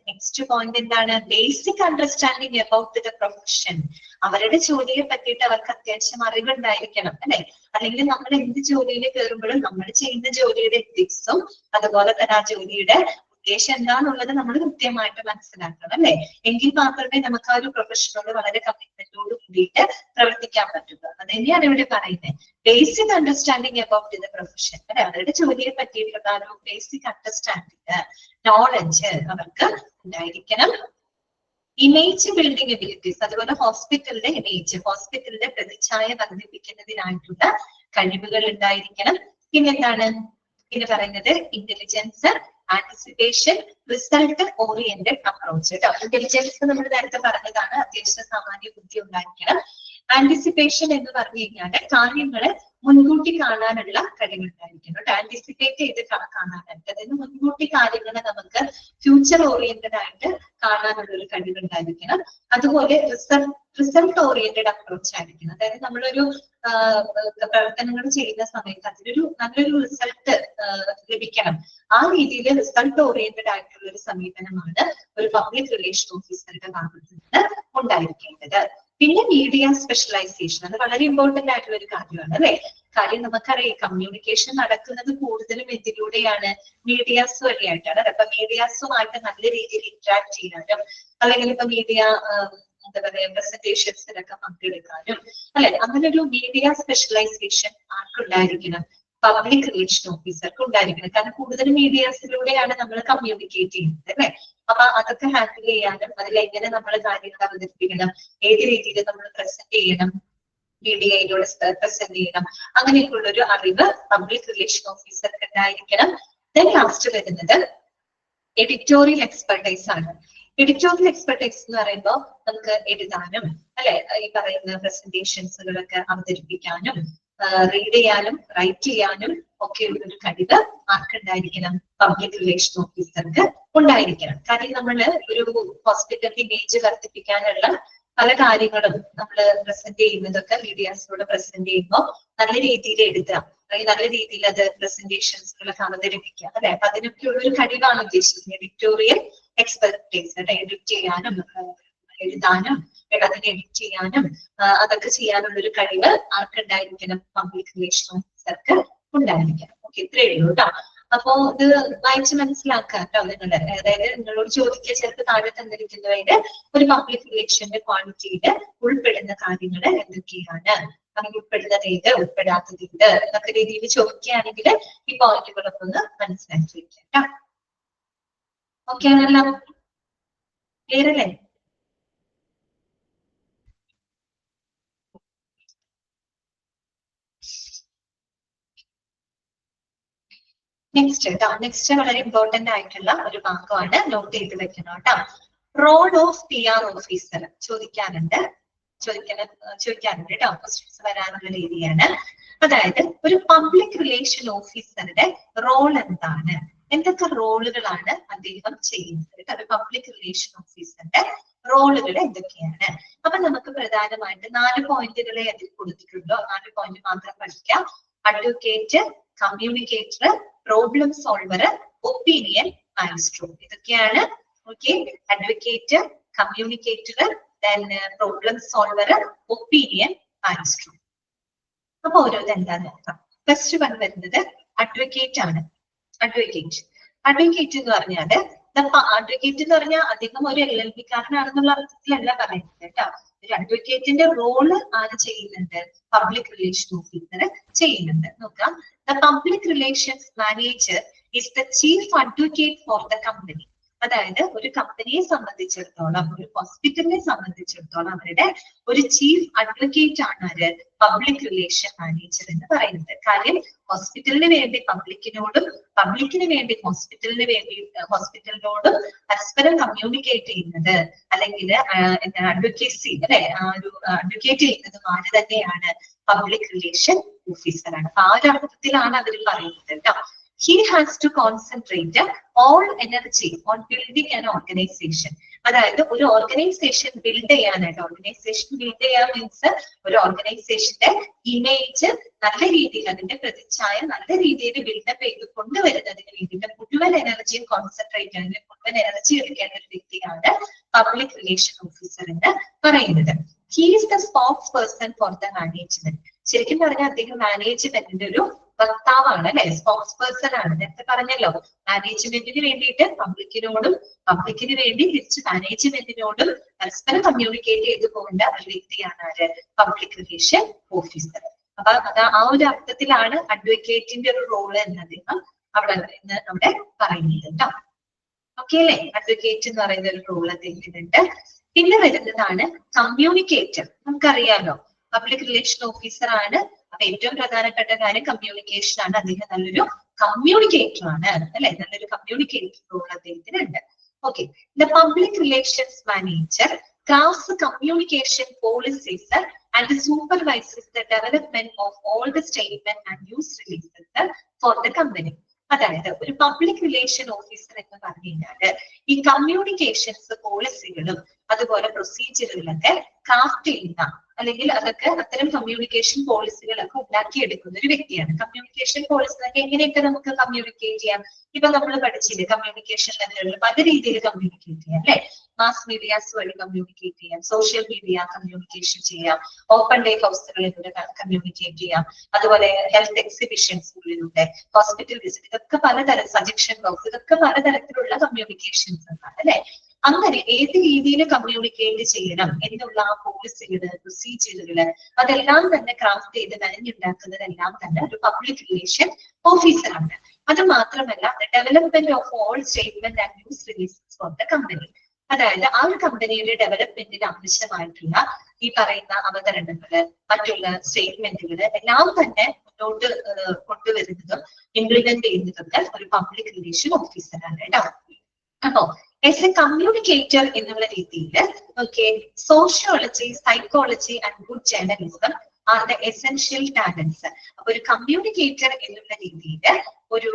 നെക്സ്റ്റ് പോയിന്റ് എന്താണ്? Basic understanding about the profession. അവരുടെ ജോലിയെ പറ്റിയിട്ട് അവർക്ക് അത്യാവശ്യം അറിവുണ്ടായിരിക്കണം, അല്ലെ? അല്ലെങ്കിൽ നമ്മൾ എന്ത് ജോലിയിൽ കയറുമ്പോഴും നമ്മൾ ചെയ്യുന്ന ജോലിയുടെ എത്തിക്സും അതുപോലെ തന്നെ ആ ജോലിയുടെ ഉദ്ദേശം എന്താണെന്നുള്ളത് നമ്മൾ കൃത്യമായിട്ട് മനസ്സിലാക്കണം, അല്ലെ? എങ്കിൽ മാത്രമേ നമുക്ക് ആ ഒരു പ്രൊഫഷനോട് വളരെ കമ്മിറ്റ്മെന്റോട് കൂടിയിട്ട് പ്രവർത്തിക്കാൻ പറ്റുള്ളൂ. അത് തന്നെയാണ് ഇവിടെ പറയുന്നത്, basic understanding about the profession, അല്ലെ? അവരുടെ ജോലിയെ പറ്റിയിട്ടുള്ള ഒരു ബേസിക് അണ്ടർസ്റ്റാൻഡിങ്, നോളജ് അവർക്ക് ഉണ്ടായിരിക്കണം. ഇമേജ് ബിൽഡിംഗ് എബിലിറ്റീസ്, അതുപോലെ ഹോസ്പിറ്റലിന്റെ ഇമേജ്, ഹോസ്പിറ്റലിന്റെ പ്രതിച്ഛായ വർദ്ധിപ്പിക്കുന്നതിനായിട്ടുള്ള കഴിവുകൾ ഉണ്ടായിരിക്കണം. പിന്നെന്താണ്? പിന്നെ പറയുന്നത് intelligence, anticipation, result oriented approach കേട്ടോ. ഇന്റലിജൻസ് നമ്മൾ നേരത്തെ പറഞ്ഞതാണ്, അത്യാവശ്യം സാമാന്യ ബുദ്ധി ഉണ്ടായിരിക്കണം. ആന്റിസിപ്പേഷൻ എന്ന് പറഞ്ഞു കഴിഞ്ഞാൽ കാര്യങ്ങള് മുൻകൂട്ടി കാണാനുള്ള കഴിവുണ്ടായിരിക്കണം കേട്ടോ. ആന്റിസിപ്പേറ്റ് ചെയ്ത് കാണാനായിട്ട്, അതായത് മുൻകൂട്ടി കാര്യങ്ങളെ നമുക്ക് ഫ്യൂച്ചർ ഓറിയന്റഡ് ആയിട്ട് കാണാനുള്ള ഒരു കഴിവുണ്ടായിരിക്കണം. അതുപോലെ റിസൾട്ട് ഓറിയന്റഡ് അപ്രോച്ച് ആയിരിക്കണം. അതായത് നമ്മളൊരു പ്രവർത്തനങ്ങൾ ചെയ്യുന്ന സമയത്ത് അതിനൊരു നല്ലൊരു റിസൾട്ട് ലഭിക്കണം. ആ രീതിയിൽ റിസൾട്ട് ഓറിയന്റഡ് ആയിട്ടുള്ള ഒരു സമീപനമാണ് ഒരു പബ്ലിക് റിലേഷൻ ഓഫീസറുടെ ഭാഗത്ത് നിന്ന് ഉണ്ടായിരിക്കേണ്ടത്. പിന്നെ മീഡിയ സ്പെഷ്യലൈസേഷൻ, അത് വളരെ ഇമ്പോർട്ടന്റ് ആയിട്ടുള്ള ഒരു കാര്യമാണ്, അല്ലെ? കാര്യം നമുക്കറിയാം കമ്മ്യൂണിക്കേഷൻ നടക്കുന്നത് കൂടുതലും എന്തിലൂടെയാണ്? മീഡിയാസ് വഴിയായിട്ടാണ്. അപ്പൊ മീഡിയാസുമായിട്ട് നല്ല രീതിയിൽ ഇന്ററാക്ട് ചെയ്യാനും, അല്ലെങ്കിൽ ഇപ്പൊ മീഡിയ എന്താ പറയാ പ്രസന്റേഷൻസിലൊക്കെ പങ്കെടുക്കാനും, അല്ലെ? അങ്ങനെ ഒരു മീഡിയ സ്പെഷ്യലൈസേഷൻ ആർക്കുണ്ടായിരിക്കണം? പബ്ലിക് റിലേഷൻ ഓഫീസർക്ക് ഉണ്ടായിരിക്കണം. കാരണം കൂടുതൽ മീഡിയാസിലൂടെയാണ് നമ്മൾ കമ്മ്യൂണിക്കേറ്റ് ചെയ്യുന്നത്, അല്ലെ? അപ്പൊ അതൊക്കെ ഹാൻഡിൽ ചെയ്യാനും അതിലെങ്ങനെ നമ്മൾ കാര്യങ്ങൾ അവതരിപ്പിക്കണം, ഏത് രീതിയിൽ നമ്മൾ പ്രസന്റ് ചെയ്യണം, മീഡിയയിലൂടെ പ്രസന്റ് ചെയ്യണം, അങ്ങനെയൊക്കെയുള്ള ഒരു അറിവ് പബ്ലിക് റിലേഷൻ ഓഫീസർക്ക് ഉണ്ടായിരിക്കണം. ദെൻ ലാസ്റ്റ് വരുന്നത് എഡിറ്റോറിയൽ എക്സ്പെർട്ടൈസ് ആണ്. എഡിറ്റോറിയൽ എക്സ്പെർട്ടൈസ് എന്ന് പറയുമ്പോൾ നമുക്ക് എഴുതാനും, അല്ലെ, ഈ പറയുന്ന പ്രസന്റേഷൻസുകളൊക്കെ അവതരിപ്പിക്കാനും, റീഡ് ചെയ്യാനും റൈറ്റ് ചെയ്യാനും ഒക്കെയുള്ള ഒരു കഴിവ് ആർക്കുണ്ടായിരിക്കണം? പബ്ലിക് റിലേഷൻ ഓഫീസർക്ക് ഉണ്ടായിരിക്കണം. കാര്യം നമ്മള് ഒരു ഹോസ്പിറ്റൽ ഇമേജ് വർദ്ധിപ്പിക്കാനുള്ള പല കാര്യങ്ങളും നമ്മൾ പ്രസന്റ് ചെയ്യുന്നതൊക്കെ മീഡിയാസിലൂടെ പ്രസന്റ് ചെയ്യുമ്പോൾ നല്ല രീതിയിൽ എഴുതുക, അല്ലെങ്കിൽ നല്ല രീതിയിൽ അത് പ്രസന്റേഷൻസുകളൊക്കെ അവതരിപ്പിക്കുക, അല്ലെ? അപ്പൊ അതിനൊക്കെയുള്ള ഒരു കഴിവാണ് ഉദ്ദേശിക്കുന്നത്. എഡിറ്റോറിയൽ എക്സ്പെർട്ടീസ്, എഡിറ്റ് ചെയ്യാനും എഴുതാനും അതിനെ എഡിറ്റ് ചെയ്യാനും അതൊക്കെ ചെയ്യാനുള്ള ഒരു കഴിവ് ആർക്കുണ്ടായിരിക്കണം? പബ്ലിക് റിലേഷൻ ഓഫീസർക്ക് ഉണ്ടായിരിക്കണം. ഓക്കെ, ഇത്രയേ ഉള്ളൂ കേട്ടോ. അപ്പോ ഇത് വായിച്ച് മനസ്സിലാക്കാം കേട്ടോ നിങ്ങള്. അതായത് നിങ്ങളോട് ചോദിക്കുക, ചിലപ്പോൾ താഴെ തന്നിരിക്കുന്നവയുടെ ഒരു പബ്ലിക് റിലേഷന്റെ ക്വാളിറ്റിയിൽ ഉൾപ്പെടുന്ന കാര്യങ്ങൾ എന്തൊക്കെയാണ്, അല്ലെങ്കിൽ ഉൾപ്പെടുന്നത് ഏത്, ഉൾപ്പെടാത്തത് ഏത് എന്നൊക്കെ രീതിയിൽ ചോദിക്കുകയാണെങ്കിൽ ഈ പോയിന്റുകളൊക്കെ ഒന്ന് മനസ്സിലാക്കി വെക്കാം കേട്ടോ. ഓക്കെ ആണല്ലോ? ക്ലിയർ അല്ലേ? നെക്സ്റ്റ് കേട്ടോ, നെക്സ്റ്റ് വളരെ ഇമ്പോർട്ടന്റ് ആയിട്ടുള്ള ഒരു ഭാഗമാണ്, നോട്ട് ചെയ്ത് വെക്കണം കേട്ടോ. റോൾ ഓഫ് PR ഓഫീസർ ചോദിക്കാറുണ്ട് കേട്ടോ, ക്വസ്റ്റ്യൻസ് വരാനുള്ള രീതിയാണ്. അതായത് ഒരു പബ്ലിക് റിലേഷൻ ഓഫീസറുടെ റോൾ എന്താണ്, എന്തൊക്കെ റോളുകളാണ് അദ്ദേഹം ചെയ്യുന്നത്? ഒരു പബ്ലിക് റിലേഷൻ ഓഫീസറുടെ റോളുകൾ എന്തൊക്കെയാണ്? അപ്പൊ നമുക്ക് പ്രധാനമായിട്ട് 4 പോയിന്റുകളെ അതിൽ കൊടുത്തിട്ടുള്ളൂ. 4 പോയിന്റ് മാത്രം പഠിക്കാം. Advocate, communicator, problem solver, opinion magistrate. ഇതൊക്കെയാണ്. Okay, advocate, communicator, problem solver, opinion magistrate. അപ്പൊ ഓരോത് എന്താന്ന് നോക്കാം. ഫസ്റ്റ് വൺ വരുന്നത് അഡ്വക്കേറ്റ് ആണ്. അഡ്വക്കേറ്റ് എന്ന് പറഞ്ഞാല് അഡ്വക്കേറ്റ് എന്ന് പറഞ്ഞാൽ അദ്ദേഹം ഒരു LLB കാരനാണെന്നുള്ള അർത്ഥത്തിലല്ല പറയുന്നത് കേട്ടോ. ഒരു അഡ്വക്കേറ്റിന്റെ റോള് ആര് ചെയ്യുന്നുണ്ട്? പബ്ലിക് റിലേഷൻ ഓഫീസർ ചെയ്യുന്നുണ്ട്. നോക്കാം. The public relations manager is the chief advocate for the company. അതായത് ഒരു കമ്പനിയെ സംബന്ധിച്ചിടത്തോളം, ഒരു ഹോസ്പിറ്റലിനെ സംബന്ധിച്ചിടത്തോളം അവരുടെ ഒരു ചീഫ് അഡ്വക്കേറ്റ് ആണ് ആര്? പബ്ലിക് റിലേഷൻ മാനേജർ എന്ന് പറയുന്നത്. കാര്യം ഹോസ്പിറ്റലിന് വേണ്ടി പബ്ലിക്കിനോടും, പബ്ലിക്കിന് വേണ്ടി ഹോസ്പിറ്റലിനോടും പരസ്പരം കമ്മ്യൂണിക്കേറ്റ് ചെയ്യുന്നത്, അല്ലെങ്കിൽ അഡ്വക്കേസി അല്ലെ, ഒരു അഡ്വക്കേറ്റ് ചെയ്യുന്നതും ആര് തന്നെയാണ്? പബ്ലിക് റിലേഷൻ ഓഫീസറാണ്. അപ്പൊ ആ ഒരു അർത്ഥത്തിലാണ് അവർ പറയുന്നത് കേട്ടോ. He has to concentrate all energy on building an organization. അതായത് ഒരു ഓർഗനൈസേഷൻ ബിൽഡ് ചെയ്യാനായിട്ട്, ഓർഗനൈസേഷൻ ബിൽഡ് ചെയ്യാൻ മീൻസ് ഒരു ഓർഗനൈസേഷന്റെ ഇമേജ് നല്ല രീതിയിൽ, അതിന്റെ പ്രതിച്ഛായ നല്ല രീതിയിൽ ബിൽഡപ്പ് ചെയ്ത് കൊണ്ടുവരുന്നതിന് വേണ്ടിയിട്ട് മുഴുവൻ എനർജിയും കോൺസെൻട്രേറ്റ് ചെയ്യാൻ, മുഴുവൻ എനർജി എടുക്കേണ്ട ഒരു വ്യക്തിയാണ് പബ്ലിക് റിലേഷൻ ഓഫീസർ എന്ന് പറയുന്നത്. He is the spokesperson for the management. ശരിക്കും പറഞ്ഞാൽ അദ്ദേഹം മാനേജ്മെന്റിന്റെ ഒരു വക്താവാണ് അല്ലെ, സ്പോക്സ് പേഴ്സൺ ആണ്. നേരത്തെ പറഞ്ഞല്ലോ, മാനേജ്മെന്റിന് വേണ്ടിയിട്ട് പബ്ലിക്കിനോടും, പബ്ലിക്കിന് വേണ്ടി തിരിച്ച് മാനേജ്മെന്റിനോടും പരസ്പരം കമ്മ്യൂണിക്കേറ്റ് ചെയ്തു പോകേണ്ട ഒരു വ്യക്തിയാണ് ആര്? Public relation officer. അപ്പൊ ആ ഒരു അർത്ഥത്തിലാണ് അഡ്വക്കേറ്റിന്റെ ഒരു റോള് എന്ന് അദ്ദേഹം അവിടെ പറയുന്നത് കേട്ടോ. ഓക്കെ അല്ലെ? അഡ്വക്കേറ്റ് എന്ന് പറയുന്ന ഒരു റോൾ അദ്ദേഹത്തിനുണ്ട്. പിന്നെ വരുന്നതാണ് കമ്മ്യൂണിക്കേറ്റർ. നമുക്കറിയാലോ, പബ്ലിക് റിലേഷൻ ഓഫീസർ ആണ്. അപ്പൊ ഏറ്റവും പ്രധാനപ്പെട്ട കാര്യം കമ്മ്യൂണിക്കേഷൻ ആണ്. അദ്ദേഹം നല്ലൊരു കമ്മ്യൂണിക്കേറ്റർ ആണ് അല്ലെ, നല്ലൊരു കമ്മ്യൂണിക്കേറ്റർ റോൾ അദ്ദേഹത്തിനുണ്ട്. Okay, the public relations manager crafts communication policies and supervises the development of all the statement and news releases for the company. അതായത് ഒരു പബ്ലിക് റിലേഷൻ ഓഫീസർ എന്ന് പറഞ്ഞു കഴിഞ്ഞാല് ഈ കമ്മ്യൂണിക്കേഷൻസ് പോളിസികളും അതുപോലെ പ്രൊസീജിയറുകളൊക്കെ ക്രാഫ്റ്റ് ചെയ്യുന്ന, അല്ലെങ്കിൽ അതൊക്കെ അത്തരം കമ്മ്യൂണിക്കേഷൻ പോളിസികളൊക്കെ ഉണ്ടാക്കിയെടുക്കുന്ന ഒരു വ്യക്തിയാണ്. കമ്മ്യൂണിക്കേഷൻ പോളിസികളൊക്കെ എങ്ങനെയൊക്കെ നമുക്ക് കമ്മ്യൂണിക്കേറ്റ് ചെയ്യാം? ഇപ്പൊ നമ്മൾ പഠിച്ചില്ലേ, കമ്മ്യൂണിക്കേഷൻ ലെവലുകളിൽ പല രീതിയിൽ കമ്മ്യൂണിക്കേറ്റ് ചെയ്യാം അല്ലെ. മാസ് മീഡിയാസ് വഴി കമ്മ്യൂണിക്കേറ്റ് ചെയ്യാം, സോഷ്യൽ മീഡിയ കമ്മ്യൂണിക്കേഷൻ ചെയ്യാം, ഓപ്പൺ ഡേ ഹൗസുകളിലൂടെ കമ്മ്യൂണിക്കേറ്റ് ചെയ്യാം, അതുപോലെ ഹെൽത്ത് എക്സിബിഷൻസുകളിലൂടെ, ഹോസ്പിറ്റൽ വിസിറ്റ്, ഇതൊക്കെ പലതരം, സജഷൻ ബോക്സ്, ഇതൊക്കെ പലതരത്തിലുള്ള കമ്മ്യൂണിക്കേഷൻസ് ആണ് അല്ലെ. അങ്ങനെ ഏത് രീതിയിൽ കമ്മ്യൂണിക്കേറ്റ് ചെയ്യണം എന്നുള്ള ആ പോളിസികള്, പ്രൊസീജിയറുകള്, അതെല്ലാം തന്നെ ക്രാഫ്റ്റ് ചെയ്ത് മെനഞ്ഞുണ്ടാക്കുന്നതെല്ലാം തന്നെ ഒരു പബ്ലിക് റിലേഷൻ ഓഫീസറാണ്. അത് മാത്രമല്ല, development of all statement and news releases for the company. അതായത് ആ ഒരു കമ്പനിയുടെ ഡെവലപ്മെന്റിന് ആവശ്യമായിട്ടുള്ള ഈ പറയുന്ന അവതരണങ്ങള്, മറ്റുള്ള സ്റ്റേറ്റ്മെന്റുകള് എല്ലാം തന്നെ മുന്നോട്ട് കൊണ്ടുവരുന്നതും ഇംപ്ലിമെന്റ് ചെയ്യുന്നതൊക്കെ ഒരു പബ്ലിക് റിലേഷൻ ഓഫീസറാണ് കേട്ടോ. അപ്പോ ആസ് എ കമ്മ്യൂണിക്കേറ്റർ എന്നുള്ള രീതിയിൽ sociology, psychology and good journalism are the essential talents. അപ്പൊ ഒരു കമ്മ്യൂണിക്കേറ്റർ എന്നുള്ള രീതിയിൽ ഒരു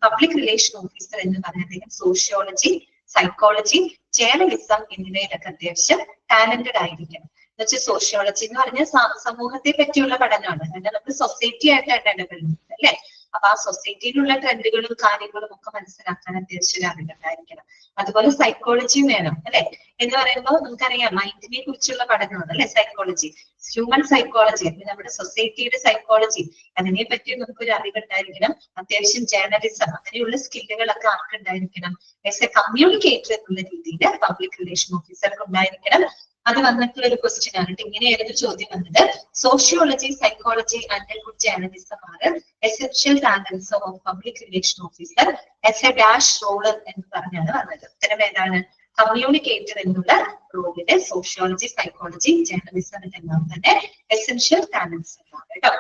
പബ്ലിക് റിലേഷൻ ഓഫീസർ എന്ന് പറയുന്നത് സോഷ്യോളജി, സൈക്കോളജി, ജേർണലിസം എന്നിവയിലൊക്കെ അത്യാവശ്യം ടാലന്റഡ് ആയിരിക്കണം. എന്നുവെച്ചാൽ സോഷ്യോളജി എന്ന് പറഞ്ഞാൽ സമൂഹത്തെ പറ്റിയുള്ള പഠനമാണ്. കാരണം നമ്മൾ സൊസൈറ്റി ആയിട്ടാണ് ഇടപെടുന്നത് അല്ലെ. അപ്പൊ ആ സൊസൈറ്റിയിലുള്ള ട്രെൻഡുകളും കാര്യങ്ങളും ഒക്കെ മനസ്സിലാക്കാൻ അത്യാവശ്യം അറിവുണ്ടായിരിക്കണം. അതുപോലെ സൈക്കോളജിയും വേണം അല്ലെ. എന്ന് പറയുമ്പോൾ നമുക്കറിയാം മൈൻഡിനെ കുറിച്ചുള്ള പഠനമാണ് അല്ലെ സൈക്കോളജി, ഹ്യൂമൻ സൈക്കോളജി, നമ്മുടെ സൊസൈറ്റിയുടെ സൈക്കോളജി, അതിനെ പറ്റി നമുക്കൊരു അറിവുണ്ടായിരിക്കണം. അത്യാവശ്യം ജേർണലിസം അങ്ങനെയുള്ള സ്കില്ലുകളൊക്കെ ആർക്കുണ്ടായിരിക്കണം? ആസ് എ കമ്മ്യൂണിക്കേറ്റർ എന്നുള്ള രീതിയിൽ പബ്ലിക് റിലേഷൻ ഓഫീസർക്ക് ഉണ്ടായിരിക്കണം. അത് വന്നിട്ടുള്ള ഒരു ക്വസ്റ്റ്യൻ ആണ്. ഇങ്ങനെയായിരുന്നു ചോദ്യം വന്നത്. Sociology, psychology and good journalism ആണ് essential talents of public relation officer as a dash role എന്ന് പറഞ്ഞാണ് വന്നത്. ഉത്തരം ഏതാണ്? കമ്മ്യൂണിക്കേറ്റർ എന്നുള്ള റോളിലെ സോഷ്യോളജി, സൈക്കോളജി, ജേർണലിസം എല്ലാം തന്നെ എസെൻഷ്യൽ ടാലന്റ്സ് എന്നാണ് കേട്ടോ.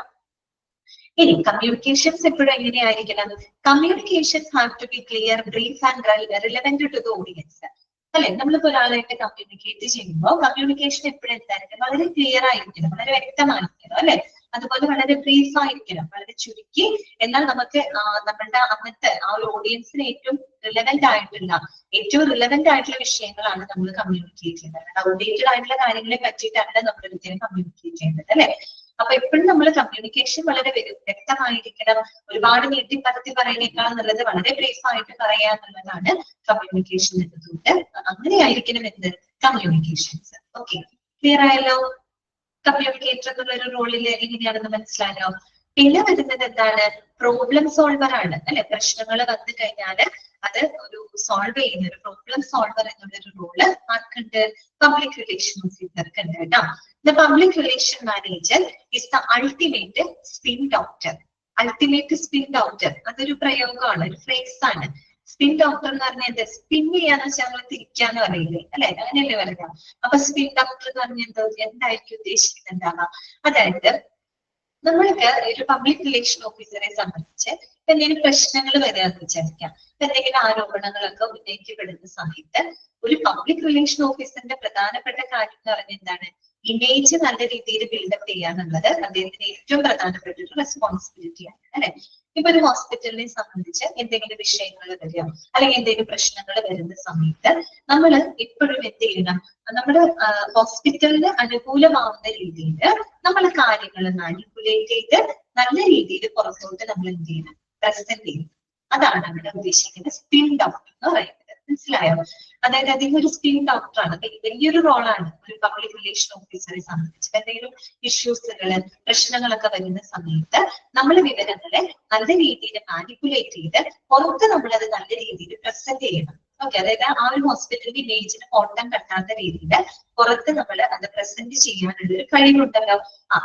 ഇനി കമ്മ്യൂണിക്കേഷൻസ് എപ്പോഴും എങ്ങനെയായിരിക്കണം? Communications have to be clear, brief and relevant to the audience അല്ലെ. നമ്മളിപ്പോ ഒരാളായിട്ട് കമ്മ്യൂണിക്കേറ്റ് ചെയ്യുമ്പോൾ കമ്മ്യൂണിക്കേഷൻ എപ്പോഴും എന്തായിരിക്കും? വളരെ ക്ലിയർ ആയിരിക്കണം, വളരെ വ്യക്തമായിരിക്കണം അല്ലെ. അതുപോലെ വളരെ ബ്രീഫ് ആയിരിക്കണം, വളരെ ചുരുക്കി. എന്നാൽ നമുക്ക് നമ്മളുടെ അന്നത്തെ ആ ഒരു ഓഡിയൻസിന് ഏറ്റവും റിലവന്റ് ആയിട്ടുള്ള വിഷയങ്ങളാണ് നമ്മൾ കമ്മ്യൂണിക്കേറ്റ് ചെയ്യുന്നത്. ഔട്ട്ഡേറ്റഡ് ആയിട്ടുള്ള കാര്യങ്ങളെ പറ്റിയിട്ടല്ല നമ്മൾ ഒരിക്കലും കമ്മ്യൂണിക്കേറ്റ് ചെയ്യുന്നത് അല്ലെ. അപ്പൊ എപ്പോഴും നമ്മൾ കമ്മ്യൂണിക്കേഷൻ വളരെ വ്യക്തമായിരിക്കണം. ഒരുപാട് നീട്ടിപ്പറത്തി പറയുന്നേക്കാൾ നല്ലത് വളരെ ബ്രീഫ് ആയിട്ട് പറയാ എന്നുള്ളതാണ് കമ്മ്യൂണിക്കേഷൻ എന്നതുകൊണ്ട്. അങ്ങനെയായിരിക്കണം എന്ത് കമ്മ്യൂണിക്കേഷൻസ്. ഓക്കെ, ക്ലിയർ ആയല്ലോ? കമ്മ്യൂണിക്കേറ്റർ എന്നുള്ള ഒരു റോളിൽ എങ്ങനെയാണെന്ന് മനസ്സിലായോ? പിന്നെ വരുന്നത് എന്താണ്? പ്രോബ്ലം സോൾവർ ആണ് അല്ലെ. പ്രശ്നങ്ങൾ വന്നു കഴിഞ്ഞാല് അത് ഒരു സോൾവ് ചെയ്യുന്ന ഒരു പ്രോബ്ലം സോൾവർ എന്നുള്ളൊരു റോള് ആർക്കുണ്ട്? പബ്ലിക് റിലേഷൻ ഓഫീസർക്ക് ഉണ്ട് കേട്ടോ. The public relation manager is the ultimate spin doctor. Ultimate spin doctor അതൊരു പ്രയോഗമാണ്, ഒരു ഫ്രേസ് ആണ്. സ്പിൻ ഡോക്ടർ എന്ന് പറഞ്ഞാൽ എന്താ? സ്പിൻ ചെയ്യാന്ന് വെച്ചാൽ നമ്മൾ തിരിക്കാന്ന് പറയില്ലേ അല്ലെ, അങ്ങനെയല്ലേ പറയുക. അപ്പൊ സ്പിൻ ഡോക്ടർ എന്ന് പറഞ്ഞാൽ എന്തായിരിക്കും ഉദ്ദേശിക്കുന്നത്? എന്താവാം, അതായത് നമ്മൾക്ക് ഒരു പബ്ലിക് റിലേഷൻ ഓഫീസറെ സംബന്ധിച്ച് എന്തെങ്കിലും പ്രശ്നങ്ങൾ വരികയെന്ന് വിചാരിക്കാം. എന്തെങ്കിലും ആരോപണങ്ങളൊക്കെ ഉന്നയിക്കപ്പെടുന്ന സമയത്ത് ഒരു പബ്ലിക് റിലേഷൻ ഓഫീസറിന്റെ പ്രധാനപ്പെട്ട കാര്യം എന്ന് പറഞ്ഞാൽ എന്താണ്? ഇമേജ് നല്ല രീതിയിൽ ബിൽഡപ്പ് ചെയ്യാന്നുള്ളത് അദ്ദേഹത്തിന് ഏറ്റവും പ്രധാനപ്പെട്ട ഒരു റെസ്പോൺസിബിലിറ്റിയാണ് അല്ലെ. ഇപ്പൊ ഒരു ഹോസ്പിറ്റലിനെ സംബന്ധിച്ച് എന്തെങ്കിലും വിഷയങ്ങൾ വരിക അല്ലെങ്കിൽ എന്തെങ്കിലും പ്രശ്നങ്ങൾ വരുന്ന സമയത്ത് നമ്മൾ എപ്പോഴും എന്ത് ചെയ്യണം? നമ്മുടെ ഹോസ്പിറ്റലിന് അനുകൂലമാവുന്ന രീതിയിൽ നമ്മൾ കാര്യങ്ങൾ മാനിപ്പുലേറ്റ് ചെയ്ത് നല്ല രീതിയിൽ പുറത്തോട്ട് നമ്മൾ എന്ത് ചെയ്യണം? പ്രസന്റ് ചെയ്യണം. അതാണ് നമ്മൾ ഉദ്ദേശിക്കുന്ന സ്പിൻ ഡോക്ടർ എന്ന് പറയുന്നത്. മനസ്സിലായോ? അതായത് അദ്ദേഹം ഒരു സ്പിൻ ഡോക്ടറാണ്. വലിയൊരു റോളാണ് ഒരു പബ്ലിക് റിലേഷൻ ഓഫീസറെ സംബന്ധിച്ച്. എന്തെങ്കിലും ഇഷ്യൂസുകള് പ്രശ്നങ്ങളൊക്കെ വരുന്ന സമയത്ത് നമ്മൾ വിവരങ്ങളെ നല്ല രീതിയിൽ മാനിപ്പുലേറ്റ് ചെയ്ത് പുറത്ത് നമ്മളത് നല്ല രീതിയിൽ പ്രസന്റ് ചെയ്യണം. ഓക്കെ, അതായത് ആ ഒരു ഹോസ്പിറ്റലിന്റെ ഇമേജിന് കോട്ടം കെട്ടാത്ത രീതിയിൽ പുറത്ത് നമ്മൾ അത് പ്രസന്റ് ചെയ്യാനുള്ള ഒരു കഴിവുണ്ടല്ലോ.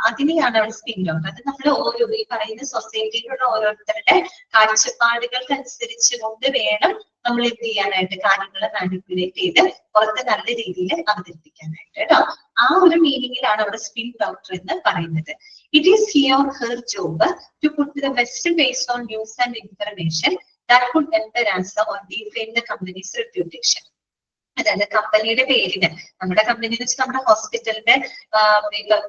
അതിനെയാണ് അവിടെ സ്പിൻ ഡോക്ടർ. അത് നമ്മൾ ഓരോ ഈ പറയുന്ന സൊസൈറ്റിയിലുള്ള ഓരോരുത്തരുടെ കാഴ്ചപ്പാടുകൾക്കനുസരിച്ച് കൊണ്ട് വേണം നമ്മൾ എന്ത് ചെയ്യാനായിട്ട്? കാര്യങ്ങളെ മാനിപ്പുലേറ്റ് ചെയ്ത് പുറത്ത് നല്ല രീതിയിൽ അവതരിപ്പിക്കാനായിട്ട് കേട്ടോ. ആ ഒരു മീനിങ്ങിലാണ് അവിടെ സ്പിൻ ഡോക്ടർ എന്ന് പറയുന്നത്. It is he or her job to put the best based on news and information that could embarrass or defame the company's reputation. അതായത് കമ്പനിയുടെ പേരിന്, നമ്മുടെ കമ്പനി എന്ന് വെച്ചാൽ നമ്മുടെ ഹോസ്പിറ്റലിന്റെ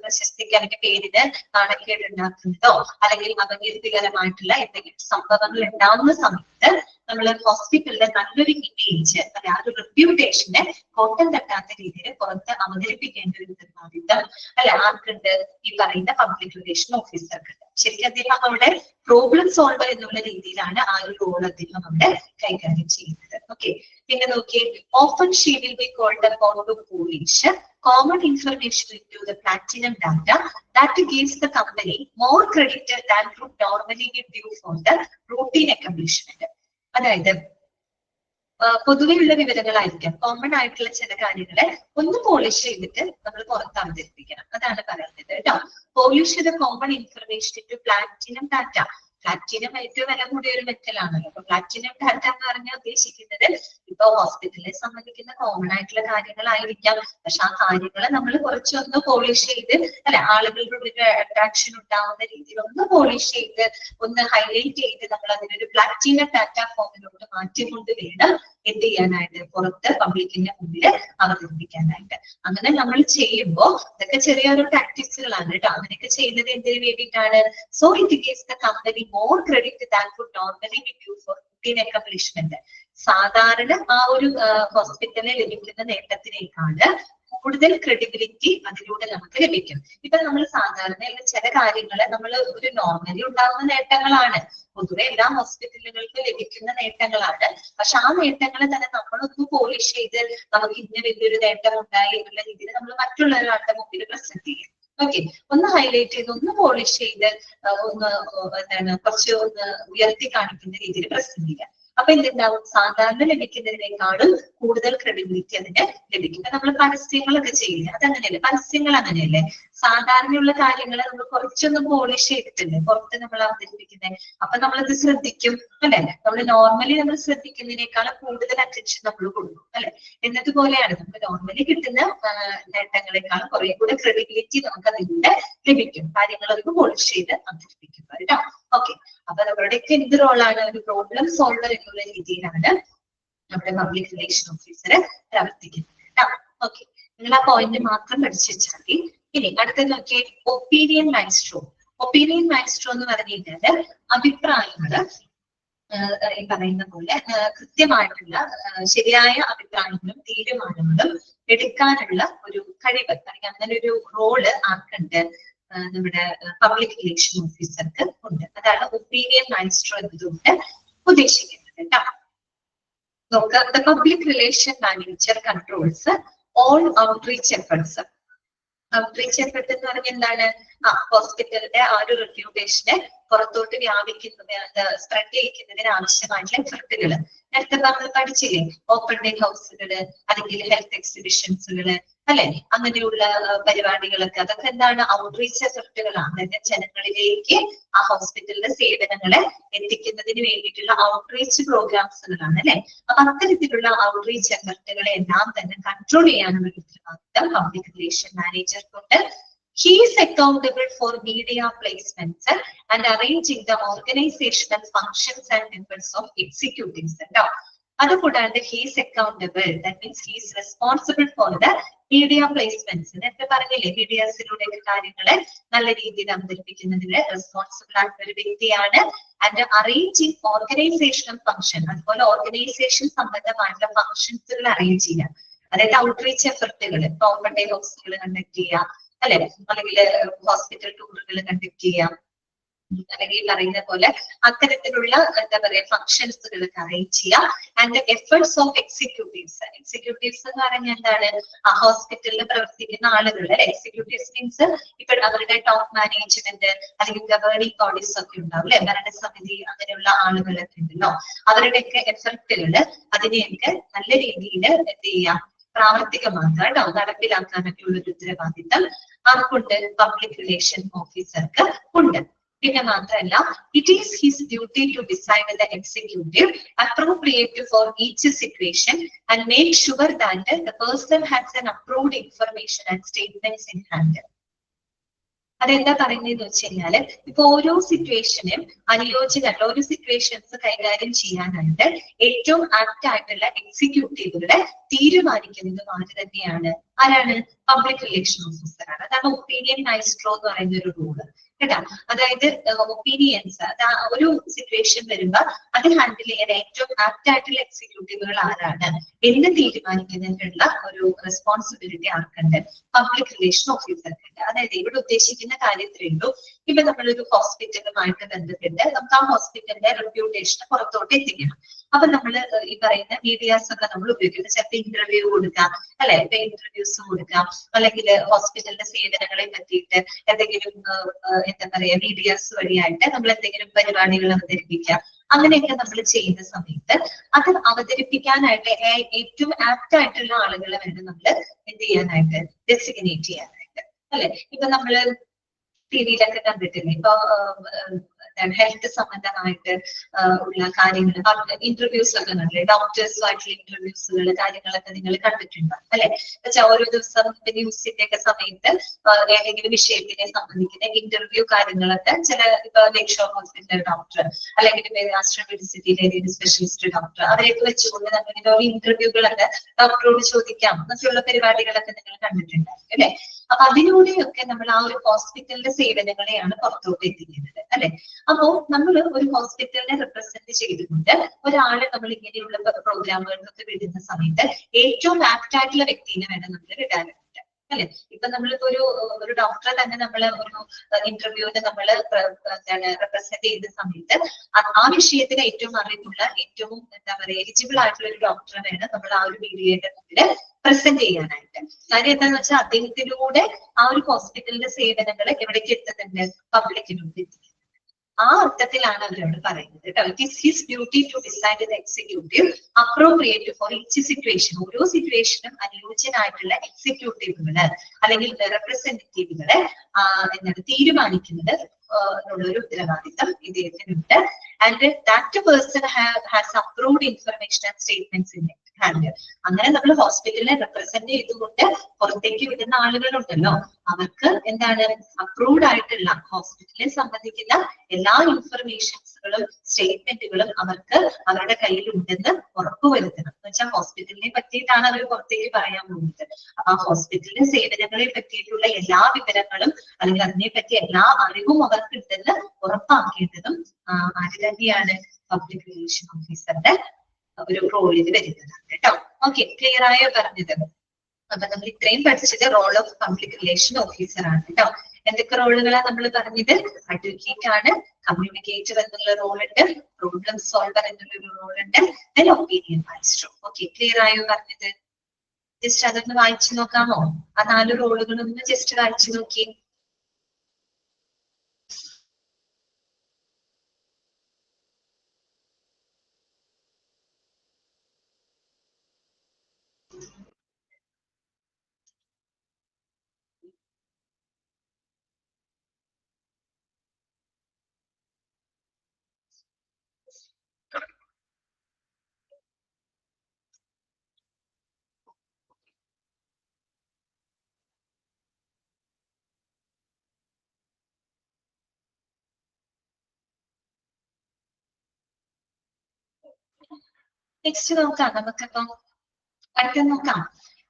പ്രശസ്തിക്ക് അതിന്റെ പേരിന് നാണക്കേട് ഉണ്ടാക്കുന്നതോ അല്ലെങ്കിൽ അപകീർത്തികരമായിട്ടുള്ള എന്തെങ്കിലും സംഭവങ്ങൾ ഉണ്ടാവുന്ന സമയത്ത് നമ്മൾ ഹോസ്പിറ്റലിന്റെ നല്ലൊരു ഇമേജ് അല്ലെ ആ ഒരു റെപ്യൂട്ടേഷനെ കോട്ടം തട്ടാത്ത രീതിയിൽ പുറത്ത് അവതരിപ്പിക്കേണ്ട ഒരു ഉത്തരവാദിത്തം അല്ലെ ആർക്കുണ്ട്? ഈ പറയുന്ന പബ്ലിക് റിലേഷൻ ഓഫീസർക്ക്. ശരിക്കും അദ്ദേഹം അവിടെ പ്രോബ്ലം സോൾവർ എന്നുള്ള രീതിയിലാണ് ആ ഒരു റോൾ അദ്ദേഹം അവിടെ കൈകാര്യം ചെയ്യുന്നത്. ഓക്കെ, പിന്നെ നോക്കിയേ, often she will be called upon to polish common information into the platinum data that gives the company more credit than would normally be due for the routine accomplishment. അതായത് പൊതുവെയുള്ള വിവരങ്ങളായിരിക്കാം, common ആയിട്ടുള്ള ചില കാര്യങ്ങളെ ഒന്ന് polish ചെയ്തിട്ട് നമ്മൾ പുറത്ത് അവതരിപ്പിക്കണം. അതാണ് പറയുന്നത് കേട്ടോ. Polish the common information to platinum data. Platinum ഏറ്റവും വില കൂടിയ ഒരു മെറ്റലാണല്ലോ. അപ്പൊ പ്ലാറ്റിനം ഡാറ്റ എന്ന് പറഞ്ഞാൽ ഉദ്ദേശിക്കുന്നത് ഇപ്പൊ ഹോസ്പിറ്റലിനെ സംബന്ധിക്കുന്ന കോമൺ ആയിട്ടുള്ള കാര്യങ്ങളായിരിക്കാം. പക്ഷെ ആ കാര്യങ്ങളെ നമ്മൾ കുറച്ചൊന്ന് പോളിഷ് ചെയ്ത് അല്ലെ ആളുകളുടെ ഒരു അട്രാക്ഷൻ ഉണ്ടാവുന്ന രീതിയിൽ ഒന്ന് പോളിഷ് ചെയ്ത് ഒന്ന് ഹൈലൈറ്റ് ചെയ്ത് നമ്മൾ അതിനൊരു പ്ലാറ്റിനം ഡാറ്റ ഫോമിലോട്ട് മാറ്റിക്കൊണ്ട് വേണം എന്ത് ചെയ്യാനായിട്ട്? പുറത്ത് പബ്ലിക്കിന്റെ മുന്നിൽ അവതരിപ്പിക്കാനായിട്ട്. അങ്ങനെ നമ്മൾ ചെയ്യുമ്പോൾ ഇതൊക്കെ ചെറിയൊരു ടാക്ടിക്സുകളാണ് കേട്ടോ. അങ്ങനെയൊക്കെ ചെയ്യുന്നത് എന്തിനു വേണ്ടിയിട്ടാണ്? So it gives the company more credit than would normally be due for routine accomplishment. സാധാരണ ആ ഒരു ഹോസ്പിറ്റലിൽ ലഭിക്കുന്ന നേട്ടത്തിനേക്കാണ് കൂടുതൽ ക്രെഡിബിലിറ്റി അതിലൂടെ നമുക്ക് ലഭിക്കും. ഇപ്പൊ നമ്മൾ സാധാരണ ചില കാര്യങ്ങള് നമ്മൾ ഒരു നോർമലി ഉണ്ടാകുന്ന നേട്ടങ്ങളാണ്, പൊതുവെ എല്ലാ ഹോസ്പിറ്റലുകൾക്കും ലഭിക്കുന്ന നേട്ടങ്ങളാണ്. പക്ഷെ ആ നേട്ടങ്ങളെ തന്നെ നമ്മളൊന്ന് പോളിഷ് ചെയ്ത് നമുക്ക് ഇന്ന വലിയൊരു നേട്ടം ഉണ്ടായി എന്നുള്ള രീതിയിൽ നമ്മൾ മറ്റുള്ള ഒരാളുടെ മുമ്പിൽ പ്രസന്റ് ചെയ്യും. ഓക്കെ, ഒന്ന് ഹൈലൈറ്റ് ചെയ്ത് ഒന്ന് പോളിഷ് ചെയ്ത് ഒന്ന് എന്താണ് കുറച്ച് ഒന്ന് ഉയർത്തി കാണിക്കുന്ന രീതിയിൽ പ്രസന്റ് ചെയ്യാം. അപ്പൊ എന്തുണ്ടാവും, സാധാരണ ലഭിക്കുന്നതിനേക്കാളും കൂടുതൽ ക്രെഡിബിലിറ്റി അതിന് ലഭിക്കും. നമ്മൾ പരസ്യങ്ങളൊക്കെ ചെയ്യില്ല, അതങ്ങനെയല്ലേ, പരസ്യങ്ങൾ അങ്ങനെയല്ലേ, സാധാരണയുള്ള കാര്യങ്ങളെ നമ്മൾ കുറച്ചൊന്ന് പോളിഷ് ചെയ്തിട്ടില്ലേ പുറത്ത് നമ്മൾ അവതരിപ്പിക്കുന്നത്. അപ്പൊ നമ്മളത് ശ്രദ്ധിക്കും അല്ലെ, നമ്മൾ നോർമലി നമ്മൾ ശ്രദ്ധിക്കുന്നതിനേക്കാളും കൂടുതൽ അറ്റൻഷൻ നമ്മൾ കൊടുക്കും അല്ലെ. എന്നതുപോലെയാണ് നമുക്ക് നോർമലി കിട്ടുന്ന നേട്ടങ്ങളെക്കാളും കുറെ കൂടെ ക്രെഡിബിലിറ്റി നമുക്ക് അതിലൂടെ ലഭിക്കും, കാര്യങ്ങളൊക്കെ പോളിഷ് ചെയ്ത് അവതരിപ്പിക്കുന്നത് കേട്ടോ. ഓക്കെ, അപ്പൊ നമ്മളുടെയൊക്കെ എന്ത് റോളാണ്, ഒരു പ്രോബ്ലം സോൾവർ എന്നുള്ള രീതിയിലാണ് നമ്മുടെ പബ്ലിക് റിലേഷൻ ഓഫീസർ പ്രവർത്തിക്കുന്നത് കേട്ടോ. ഓക്കെ, നിങ്ങൾ ആ പോയിന്റ് മാത്രം പഠിച്ചു വെച്ചാൽ മതി. ഇനി അടുത്ത നോക്കിയേ, ഒപ്പീനിയൻ മൈസ്ട്രോ. ഒപ്പീനിയൻ മൈസ്ട്രോ എന്ന് പറഞ്ഞു കഴിഞ്ഞാല് അഭിപ്രായങ്ങള് ഈ പറയുന്ന പോലെ കൃത്യമായിട്ടുള്ള ശരിയായ അഭിപ്രായങ്ങളും തീരുമാനങ്ങളും എടുക്കാനുള്ള ഒരു കഴിവ്, അങ്ങനെ ഒരു റോള് ആർക്കുണ്ട്, നമ്മുടെ പബ്ലിക് റിലേഷൻ ഓഫീസർക്ക് ഉണ്ട്. അതാണ് ഒപ്പീനിയൻ മൈസ്ട്രോ എന്നതുകൊണ്ട് ഉദ്ദേശിക്കുന്നത് കേട്ടോ. നോക്കുക, the public relation manager controls all outreach efforts. Outreach effort എന്ന് പറഞ്ഞാൽ എന്താണ്, ഹോസ്പിറ്റലിന്റെ ആ ഒരു റെപ്യൂട്ടേഷനെ പുറത്തോട്ട് വ്യാപിക്കുന്നതിന്, സ്പ്രെഡ് ചെയ്യിക്കുന്നതിന് ആവശ്യമായിട്ടുള്ള എഫർട്ടുകൾ നേരത്തെ നമ്മൾ പഠിച്ചില്ലേ, ഓപ്പൺ ഡേ ഹൗസുകള് അല്ലെങ്കിൽ ഹെൽത്ത് എക്സിബിഷൻസുകള് അല്ലെ, അങ്ങനെയുള്ള പരിപാടികളൊക്കെ, അതൊക്കെ എന്താണ്, ഔട്ട്റീച്ച് എഫർട്ടുകളാണ്. അതായത് ജനങ്ങളിലേക്ക് ആ ഹോസ്പിറ്റലിന്റെ സേവനങ്ങളെ എത്തിക്കുന്നതിന് വേണ്ടിയിട്ടുള്ള ഔട്ട്റീച്ച് പ്രോഗ്രാംസുകളാണ് അല്ലെ. അപ്പൊ അത്തരത്തിലുള്ള ഔട്ട്റീച്ച് എഫർട്ടുകളെ എല്ലാം തന്നെ കൺട്രോൾ ചെയ്യാനുള്ള ഉത്തരവാദിത്തം പബ്ലിക് റിലേഷൻ മാനേജർക്കുണ്ട്. He is accountable for media placements and arranging the organizational functions and members of executives. അതുകൂടാണ്ട് he is accountable, that means he is responsible for the media placements. നേരത്തെ പറഞ്ഞില്ലേ, മീഡിയാസിലൂടെ കാര്യങ്ങളെ നല്ല രീതിയിൽ അവതരിപ്പിക്കുന്നതിന് റെസ്പോൺസിബിൾ ആയിട്ടുള്ള ഒരു വ്യക്തിയാണ്. ആൻഡ് അറേഞ്ചിങ് ഓർഗനൈസേഷണൽ ഫംഗ്ഷൻ, അതുപോലെ ഓർഗനൈസേഷൻ സംബന്ധമായിട്ടുള്ള ഫംഗ്ഷൻസുകൾ അറേഞ്ച് ചെയ്യാം. അതായത് ഔട്ട്റീച്ച് എഫർട്ടുകൾ, ഓപ്പൺ ഡേ ഹൗസുകൾ കണ്ടക്ട് ചെയ്യാം അല്ലെ, അല്ലെങ്കിൽ ഹോസ്പിറ്റൽ ടൂറുകൾ കണ്ടക്ട് ചെയ്യാം, അല്ലെങ്കിൽ പറയുന്ന പോലെ അത്തരത്തിലുള്ള എന്താ പറയാ ഫംഗ്ഷൻസുകളൊക്കെ അറേഞ്ച് ചെയ്യാം. And efforts of executives. Executives എന്ന് പറഞ്ഞാൽ എന്താണ്, ആ ഹോസ്പിറ്റലിൽ പ്രവർത്തിക്കുന്ന ആളുകൾ അല്ലെ. എക്സിക്യൂട്ടീവ്സ് മീൻസ് ഇപ്പൊ അവരുടെ ടോപ്പ് മാനേജ്മെന്റ് അല്ലെങ്കിൽ ഗവേണിംഗ് ബോഡീസ് ഒക്കെ ഉണ്ടാവും അല്ലെ, ഭരണസമിതി, അങ്ങനെയുള്ള ആളുകളൊക്കെ ഉണ്ടല്ലോ. അവരുടെയൊക്കെ എഫർട്ടുകള് അതിനെയൊക്കെ നല്ല രീതിയിൽ എന്ത് ചെയ്യാം, പ്രാവർത്തികമാക്കാൻ, നടപ്പിലാക്കാനൊക്കെ ഉള്ള ഒരു ഉത്തരവാദിത്തം ആർക്കുണ്ട്, പബ്ലിക് റിലേഷൻ ഓഫീസർക്ക് ഉണ്ട്. പിന്നെ മാത്രമല്ല, it is his duty to decide the executive appropriate for each situation and make sure that the person has an approved information and statements in hand. അതെന്താ പറയുന്നതെന്ന് വെച്ച് കഴിഞ്ഞാല്, ഇപ്പൊ ഓരോ സിറ്റുവേഷനും അനുയോജ്യമായിട്ടുള്ള ഓരോ സിറ്റുവേഷൻസ് കൈകാര്യം ചെയ്യാനായിട്ട് ഏറ്റവും ആപ്റ്റ് ആയിട്ടുള്ള എക്സിക്യൂട്ടീവുകളെ തീരുമാനിക്കുന്നത് ആര് തന്നെയാണ്, ആരാണ്, പബ്ലിക് റിലേഷൻ ഓഫീസറാണ്. അതാണ് ഒപ്പീനിയൻ മൈസ്ട്രോ എന്ന് പറയുന്ന ഒരു റൂള് കേട്ടോ. അതായത് ഒപ്പീനിയൻസ്, ഒരു സിറ്റുവേഷൻ വരുമ്പോ അത് ഹാൻഡിൽ ചെയ്യാൻ ഏറ്റവും ആപ്റ്റ് ആയിട്ടുള്ള എക്സിക്യൂട്ടീവുകൾ ആരാണ് എന്ന് തീരുമാനിക്കുന്നതിനുള്ള ഒരു റെസ്പോൺസിബിലിറ്റി ആർക്കുണ്ട്, പബ്ലിക് റിലേഷൻ ഓഫീസർക്കുണ്ട്. അതായത് ഇവിടെ ഉദ്ദേശിക്കുന്ന കാര്യത്തിലേ ഉള്ളൂ, ഇപ്പൊ നമ്മളൊരു ഹോസ്പിറ്റലുമായിട്ട് ബന്ധപ്പെട്ട് നമുക്ക് ആ ഹോസ്പിറ്റലിന്റെ റെപ്യൂട്ടേഷൻ പുറത്തോട്ട് എത്തിക്കണം. അപ്പൊ നമ്മള് ഈ പറയുന്ന മീഡിയാസ് ഒക്കെ നമ്മൾ ഉപയോഗിക്കുന്നത്, ചിലപ്പോൾ ഇന്റർവ്യൂ കൊടുക്കാം അല്ലെ, ഇപ്പൊ ഇന്റർവ്യൂസ് കൊടുക്കാം, അല്ലെങ്കിൽ ഹോസ്പിറ്റലിന്റെ സേവനങ്ങളെ പറ്റിയിട്ട് എന്തെങ്കിലും എന്താ പറയാ മീഡിയാസ് വഴിയായിട്ട് നമ്മൾ എന്തെങ്കിലും പരിപാടികൾ അവതരിപ്പിക്കാം. അങ്ങനെയൊക്കെ നമ്മൾ ചെയ്യുന്ന സമയത്ത് അത് അവതരിപ്പിക്കാനായിട്ട് ഏറ്റവും ആപ്റ്റ് ആയിട്ടുള്ള ആളുകളെ വേണം നമ്മൾ എന്ത് ചെയ്യാനായിട്ട്, ഡെസിഗ്നേറ്റ് ചെയ്യാനായിട്ട് അല്ലെ. ഇപ്പൊ നമ്മള് ടിവിയിലൊക്കെ കണ്ടിട്ടില്ലേ, ഇപ്പൊ ഹെൽത്ത് സംബന്ധമായിട്ട് ഉള്ള കാര്യങ്ങൾ, ഇന്റർവ്യൂസ് ഒക്കെ കണ്ടില്ലേ, ഡോക്ടേഴ്സുമായിട്ടുള്ള ഇന്റർവ്യൂസുകൾ, കാര്യങ്ങളൊക്കെ നിങ്ങൾ കണ്ടിട്ടുണ്ടോ അല്ലെ. ഓരോ ദിവസം ന്യൂസിന്റെ ഒക്കെ സമയത്ത് ഏതെങ്കിലും വിഷയത്തിനെ സംബന്ധിക്കുന്ന ഇന്റർവ്യൂ കാര്യങ്ങളൊക്കെ ചില ഇപ്പൊ ലേക്ഷോർ ഹോസ്പിറ്റൽ ഡോക്ടർ അല്ലെങ്കിൽ ആസ്ട്രൽ മെഡിസിറ്റിയിലെ ഏതെങ്കിലും സ്പെഷ്യലിസ്റ്റ് ഡോക്ടർ, അവരെയൊക്കെ വെച്ചുകൊണ്ട് നമ്മൾ ഇതുപോലെ ഇന്റർവ്യൂകളൊക്കെ ഡോക്ടറോട് ചോദിക്കാം എന്നൊക്കെയുള്ള പരിപാടികളൊക്കെ നിങ്ങൾ കണ്ടിട്ടുണ്ടാവും അല്ലെ. അപ്പൊ അതിലൂടെയൊക്കെ നമ്മൾ ആ ഒരു ഹോസ്പിറ്റലിന്റെ സേവനങ്ങളെയാണ് പുറത്തോട്ട് എത്തിക്കുന്നത് അല്ലെ. അപ്പോ നമ്മൾ ഒരു ഹോസ്പിറ്റലിനെ റെപ്രസെന്റ് ചെയ്തുകൊണ്ട് ഒരാളെ നമ്മൾ ഇങ്ങനെയുള്ള പ്രോഗ്രാമുകൾക്കൊക്കെ വിടുന്ന സമയത്ത് ഏറ്റവും ആപ്റ്റ് ആയിട്ടുള്ള വ്യക്തിനെ വേണം നമ്മൾ വിടാനായിട്ട് അല്ലെ. ഇപ്പൊ നമ്മളിപ്പോ ഒരു ഡോക്ടറെ തന്നെ നമ്മൾ ഒരു ഇന്റർവ്യൂവിന് നമ്മൾ എന്താണ് റെപ്രസെന്റ് ചെയ്യുന്ന സമയത്ത് ആ വിഷയത്തിന് ഏറ്റവും അറിവുള്ള ഏറ്റവും എന്താ പറയുക എലിജിബിൾ ആയിട്ടുള്ള ഒരു ഡോക്ടറെ വേണം നമ്മൾ ആ ഒരു വീഡിയോയുടെ മുന്നിൽ പ്രസന്റ് ചെയ്യാനായിട്ട്. കാര്യം എന്താന്ന് വെച്ചാൽ അദ്ദേഹത്തിലൂടെ ആ ഒരു ഹോസ്പിറ്റലിന്റെ സേവനങ്ങൾ എവിടേക്ക് എത്തുന്നുണ്ട്, പബ്ലിക്കിലൂടെ എത്തിക്കുന്നത്. ആ അർത്ഥത്തിലാണ് അവരോട് പറയുന്നത് കേട്ടോ. It is his duty to decide the executive appropriate for each situation. ഓരോ സിറ്റുവേഷനും അനുയോജ്യനായിട്ടുള്ള എക്സിക്യൂട്ടീവുകള് അല്ലെങ്കിൽ റെപ്രസെന്റേറ്റീവുകളെ എന്താണ് തീരുമാനിക്കുന്നത് എന്നുള്ളൊരു ഉത്തരവാദിത്തം ഇദ്ദേഹത്തിനുണ്ട്. And that person has approved information and statements in hand. അങ്ങനെ നമ്മൾ ഹോസ്പിറ്റലിനെ റെപ്രസെന്റ് ചെയ്തുകൊണ്ട് പുറത്തേക്ക് വിടുന്ന ആളുകളുണ്ടല്ലോ, അവർക്ക് എന്താണ് അപ്രൂവ്ഡ് ആയിട്ടുള്ള ഹോസ്പിറ്റലിനെ സംബന്ധിക്കുന്ന എല്ലാ ഇൻഫർമേഷൻസുകളും സ്റ്റേറ്റ്മെന്റുകളും അവർക്ക് അവരുടെ കയ്യിൽ ഉണ്ടെന്ന് ഉറപ്പുവരുത്തണം. എന്ന് വെച്ചാൽ ഹോസ്പിറ്റലിനെ പറ്റിയിട്ടാണ് അവർ പുറത്തേക്ക് പറയാൻ പോകുന്നത്. അപ്പൊ ആ ഹോസ്പിറ്റലിന്റെ സേവനങ്ങളെ പറ്റിയിട്ടുള്ള എല്ലാ വിവരങ്ങളും അല്ലെങ്കിൽ അതിനെ പറ്റി എല്ലാ അറിവും അവർക്ക് ഉണ്ടെന്ന് ഉറപ്പാക്കേണ്ടതും ആര് തന്നെയാണ്, പബ്ലിക് റിലേഷൻ ഓഫീസറുടെ ഒരു റോളിൽ വരുന്നതാണ് കേട്ടോ. ഓക്കെ, ക്ലിയർ ആയോ പറഞ്ഞത്? അപ്പൊ നമ്മൾ ഇത്രയും പഠിച്ചത് role of public relation officer ആണ് കേട്ടോ. എന്തൊക്കെ റോളുകളാണ് നമ്മൾ പറഞ്ഞത്? അഡ്വക്കേറ്റ് ആണ്, കമ്മ്യൂണിക്കേറ്റർ എന്നുള്ള റോൾ ഉണ്ട്, പ്രോബ്ലം സോൾവർ എന്നുള്ളൊരു റോൾ ഉണ്ട്, ഒപ്പീനിയൻ മാസ്റ്റർ. ഓക്കെ, ക്ലിയർ ആയോ പറഞ്ഞത്? ജസ്റ്റ് അതൊന്ന് വായിച്ചു നോക്കാമോ? ആ 4 റോളുകളൊന്ന് ജസ്റ്റ് വായിച്ചു നോക്കി. നെക്സ്റ്റ് നോക്കാം നമുക്കിപ്പം. അടുത്ത നോക്കാം.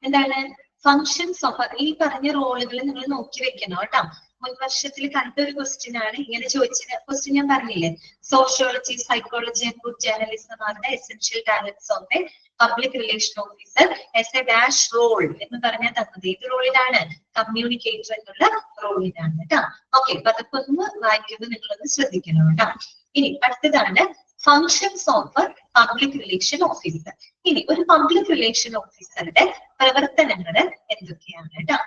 എന്താണ് ഫങ്ഷൻസ് ഓഫ് ഈ പറഞ്ഞ റോളുകൾ നിങ്ങൾ നോക്കി വെക്കണം കേട്ടോ. മുൻ വർഷത്തിൽ കണ്ടൊരു ക്വസ്റ്റ്യൻ ആണ് ഇങ്ങനെ ചോദിച്ചത്. ക്വസ്റ്റ്യൻ ഞാൻ പറഞ്ഞില്ലേ, sociology, psychology and good journalism are the essential talents of a public relation officer as a dash role എന്ന് പറഞ്ഞാൽ തന്നത് ഏത് റോളിലാണ്? കമ്മ്യൂണിക്കേറ്റർ എന്നുള്ള റോളിലാണ് കേട്ടോ. ഓക്കെ, അപ്പൊ അതൊക്കെ ഒന്ന് വായിക്കുമ്പോൾ നിങ്ങളൊന്ന് ശ്രദ്ധിക്കണം കേട്ടോ. ഇനി അടുത്തതാണ് functions of public relation officer. ഇനി ഒരു പബ്ലിക് റിലേഷൻ ഓഫീസറുടെ പ്രവർത്തനങ്ങൾ എന്തൊക്കെയാണ് കേട്ടോ?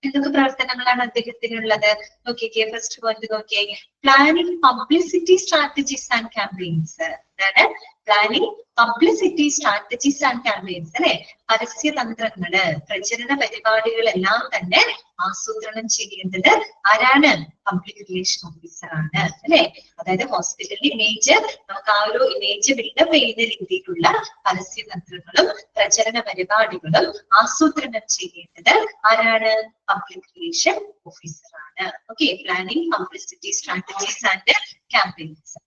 എന്തൊക്കെ പ്രവർത്തനങ്ങളാണ് അദ്ദേഹത്തിനുള്ളത്? നോക്കിക്കേ, ഫസ്റ്റ് പോയിന്റ് നോക്കിയേ, planning publicity strategies and campaigns. അതാണ് planning publicity strategies and campaigns അല്ലെ. പരസ്യതന്ത്രങ്ങള്, പ്രചരണ പരിപാടികളെല്ലാം തന്നെ ആസൂത്രണം ചെയ്യേണ്ടത് ആരാണ്? പബ്ലിക് റിലേഷൻ ഓഫീസർ ആണ് അല്ലെ. അതായത് ഹോസ്പിറ്റലിന്റെ ഇമേജ്, നമുക്ക് ആ ഒരു ഇമേജ് ബിൽഡപ്പ് ചെയ്യുന്ന രീതിയിലുള്ള പരസ്യതന്ത്രങ്ങളും പ്രചരണ പരിപാടികളും ആസൂത്രണം ചെയ്യേണ്ടത് ആരാണ്? പബ്ലിക് റിലേഷൻ ഓഫീസർ ആണ്. Okay, planning publicity strategies and campaigns.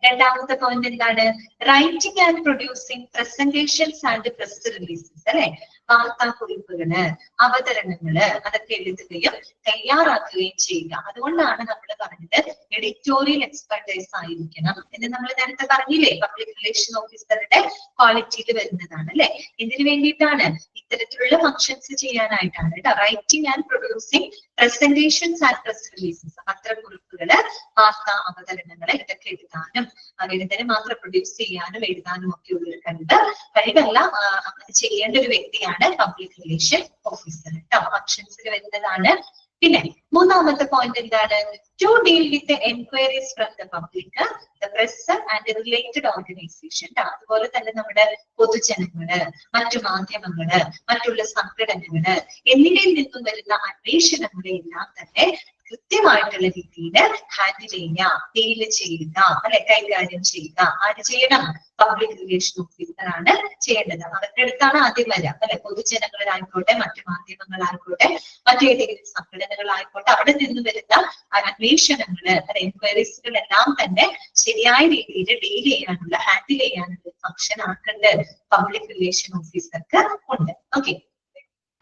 രണ്ടാമത്തെ പോയിന്റ് എന്താണ്? Writing and producing presentations and press releases അല്ലെ. വാർത്താക്കുറിപ്പുകള്, അവതരണങ്ങള് അതൊക്കെ എഴുതുകയും തയ്യാറാക്കുകയും ചെയ്യുക. അതുകൊണ്ടാണ് നമ്മൾ പറഞ്ഞത് എഡിറ്റോറിയൽ എക്സ്പെർട്ടൈസ് ആയിരിക്കണം എന്ന് നമ്മൾ നേരത്തെ പറഞ്ഞില്ലേ. പബ്ലിക് റിലേഷൻ ഓഫീസറുടെ ക്വാളിറ്റിയിൽ വരുന്നതാണ് അല്ലെ. ഇതിനു വേണ്ടിയിട്ടാണ് ഇത്തരത്തിലുള്ള ഫങ്ഷൻസ് ചെയ്യാനായിട്ടാണ് കേട്ടോ. Writing and producing presentations and press releases, പത്രക്കുറിപ്പുകള്, വാർത്താ അവതരണങ്ങള് ഇതൊക്കെ എഴുതാനും എഴുതാന് മാത്രം പ്രൊഡ്യൂസ് ചെയ്യാനും എഴുതാനും ഒക്കെ ഉള്ളൊരു കഴിവല്ല അങ്ങനെ ചെയ്യേണ്ട ഒരു വ്യക്തിയാണ് പബ്ലിക് റിലേഷൻ ഓഫീസർ കേട്ടോ. ഫങ്ഷൻസിൽ വരുന്നതാണ്. പിന്നെ മൂന്നാമത്തെ പോയിന്റ് എന്താണ്? To deal with enquiries from the public, the press and related organisation. അതുപോലെ തന്നെ നമ്മുടെ പൊതുജനങ്ങള്, മറ്റു മാധ്യമങ്ങള്, മറ്റുള്ള സംഘടനകള് എന്നിവയിൽ നിന്നും വരുന്ന അന്വേഷണങ്ങളെ എല്ലാം തന്നെ കൃത്യമായിട്ടുള്ള രീതിയിൽ ഹാൻഡിൽ ചെയ്യുക, ഡീൽ ചെയ്യുക അല്ലെ, കൈകാര്യം ചെയ്യുക. ആര് ചെയ്യണം? പബ്ലിക് റിലേഷൻ ഓഫീസർ ആണ് ചെയ്യേണ്ടത്. അവരുടെ അടുത്താണ് ആദ്യം വരിക അല്ലെ. പൊതുജനങ്ങളായിക്കോട്ടെ, മറ്റു മാധ്യമങ്ങളായിക്കോട്ടെ, മറ്റേതെങ്കിലും സംഘടനകളായിക്കോട്ടെ, അവിടെ നിന്ന് വരുന്ന അന്വേഷണങ്ങള് അല്ലെ, എൻക്വയറീസുകളെല്ലാം തന്നെ ശരിയായ രീതിയിൽ ഡീൽ ചെയ്യാനുള്ള, ഹാൻഡിൽ ചെയ്യാനുള്ള ഫംഗ്ഷൻ ആക്കേണ്ട പബ്ലിക് റിലേഷൻ ഓഫീസർക്ക് ഉണ്ട്. ഓക്കെ,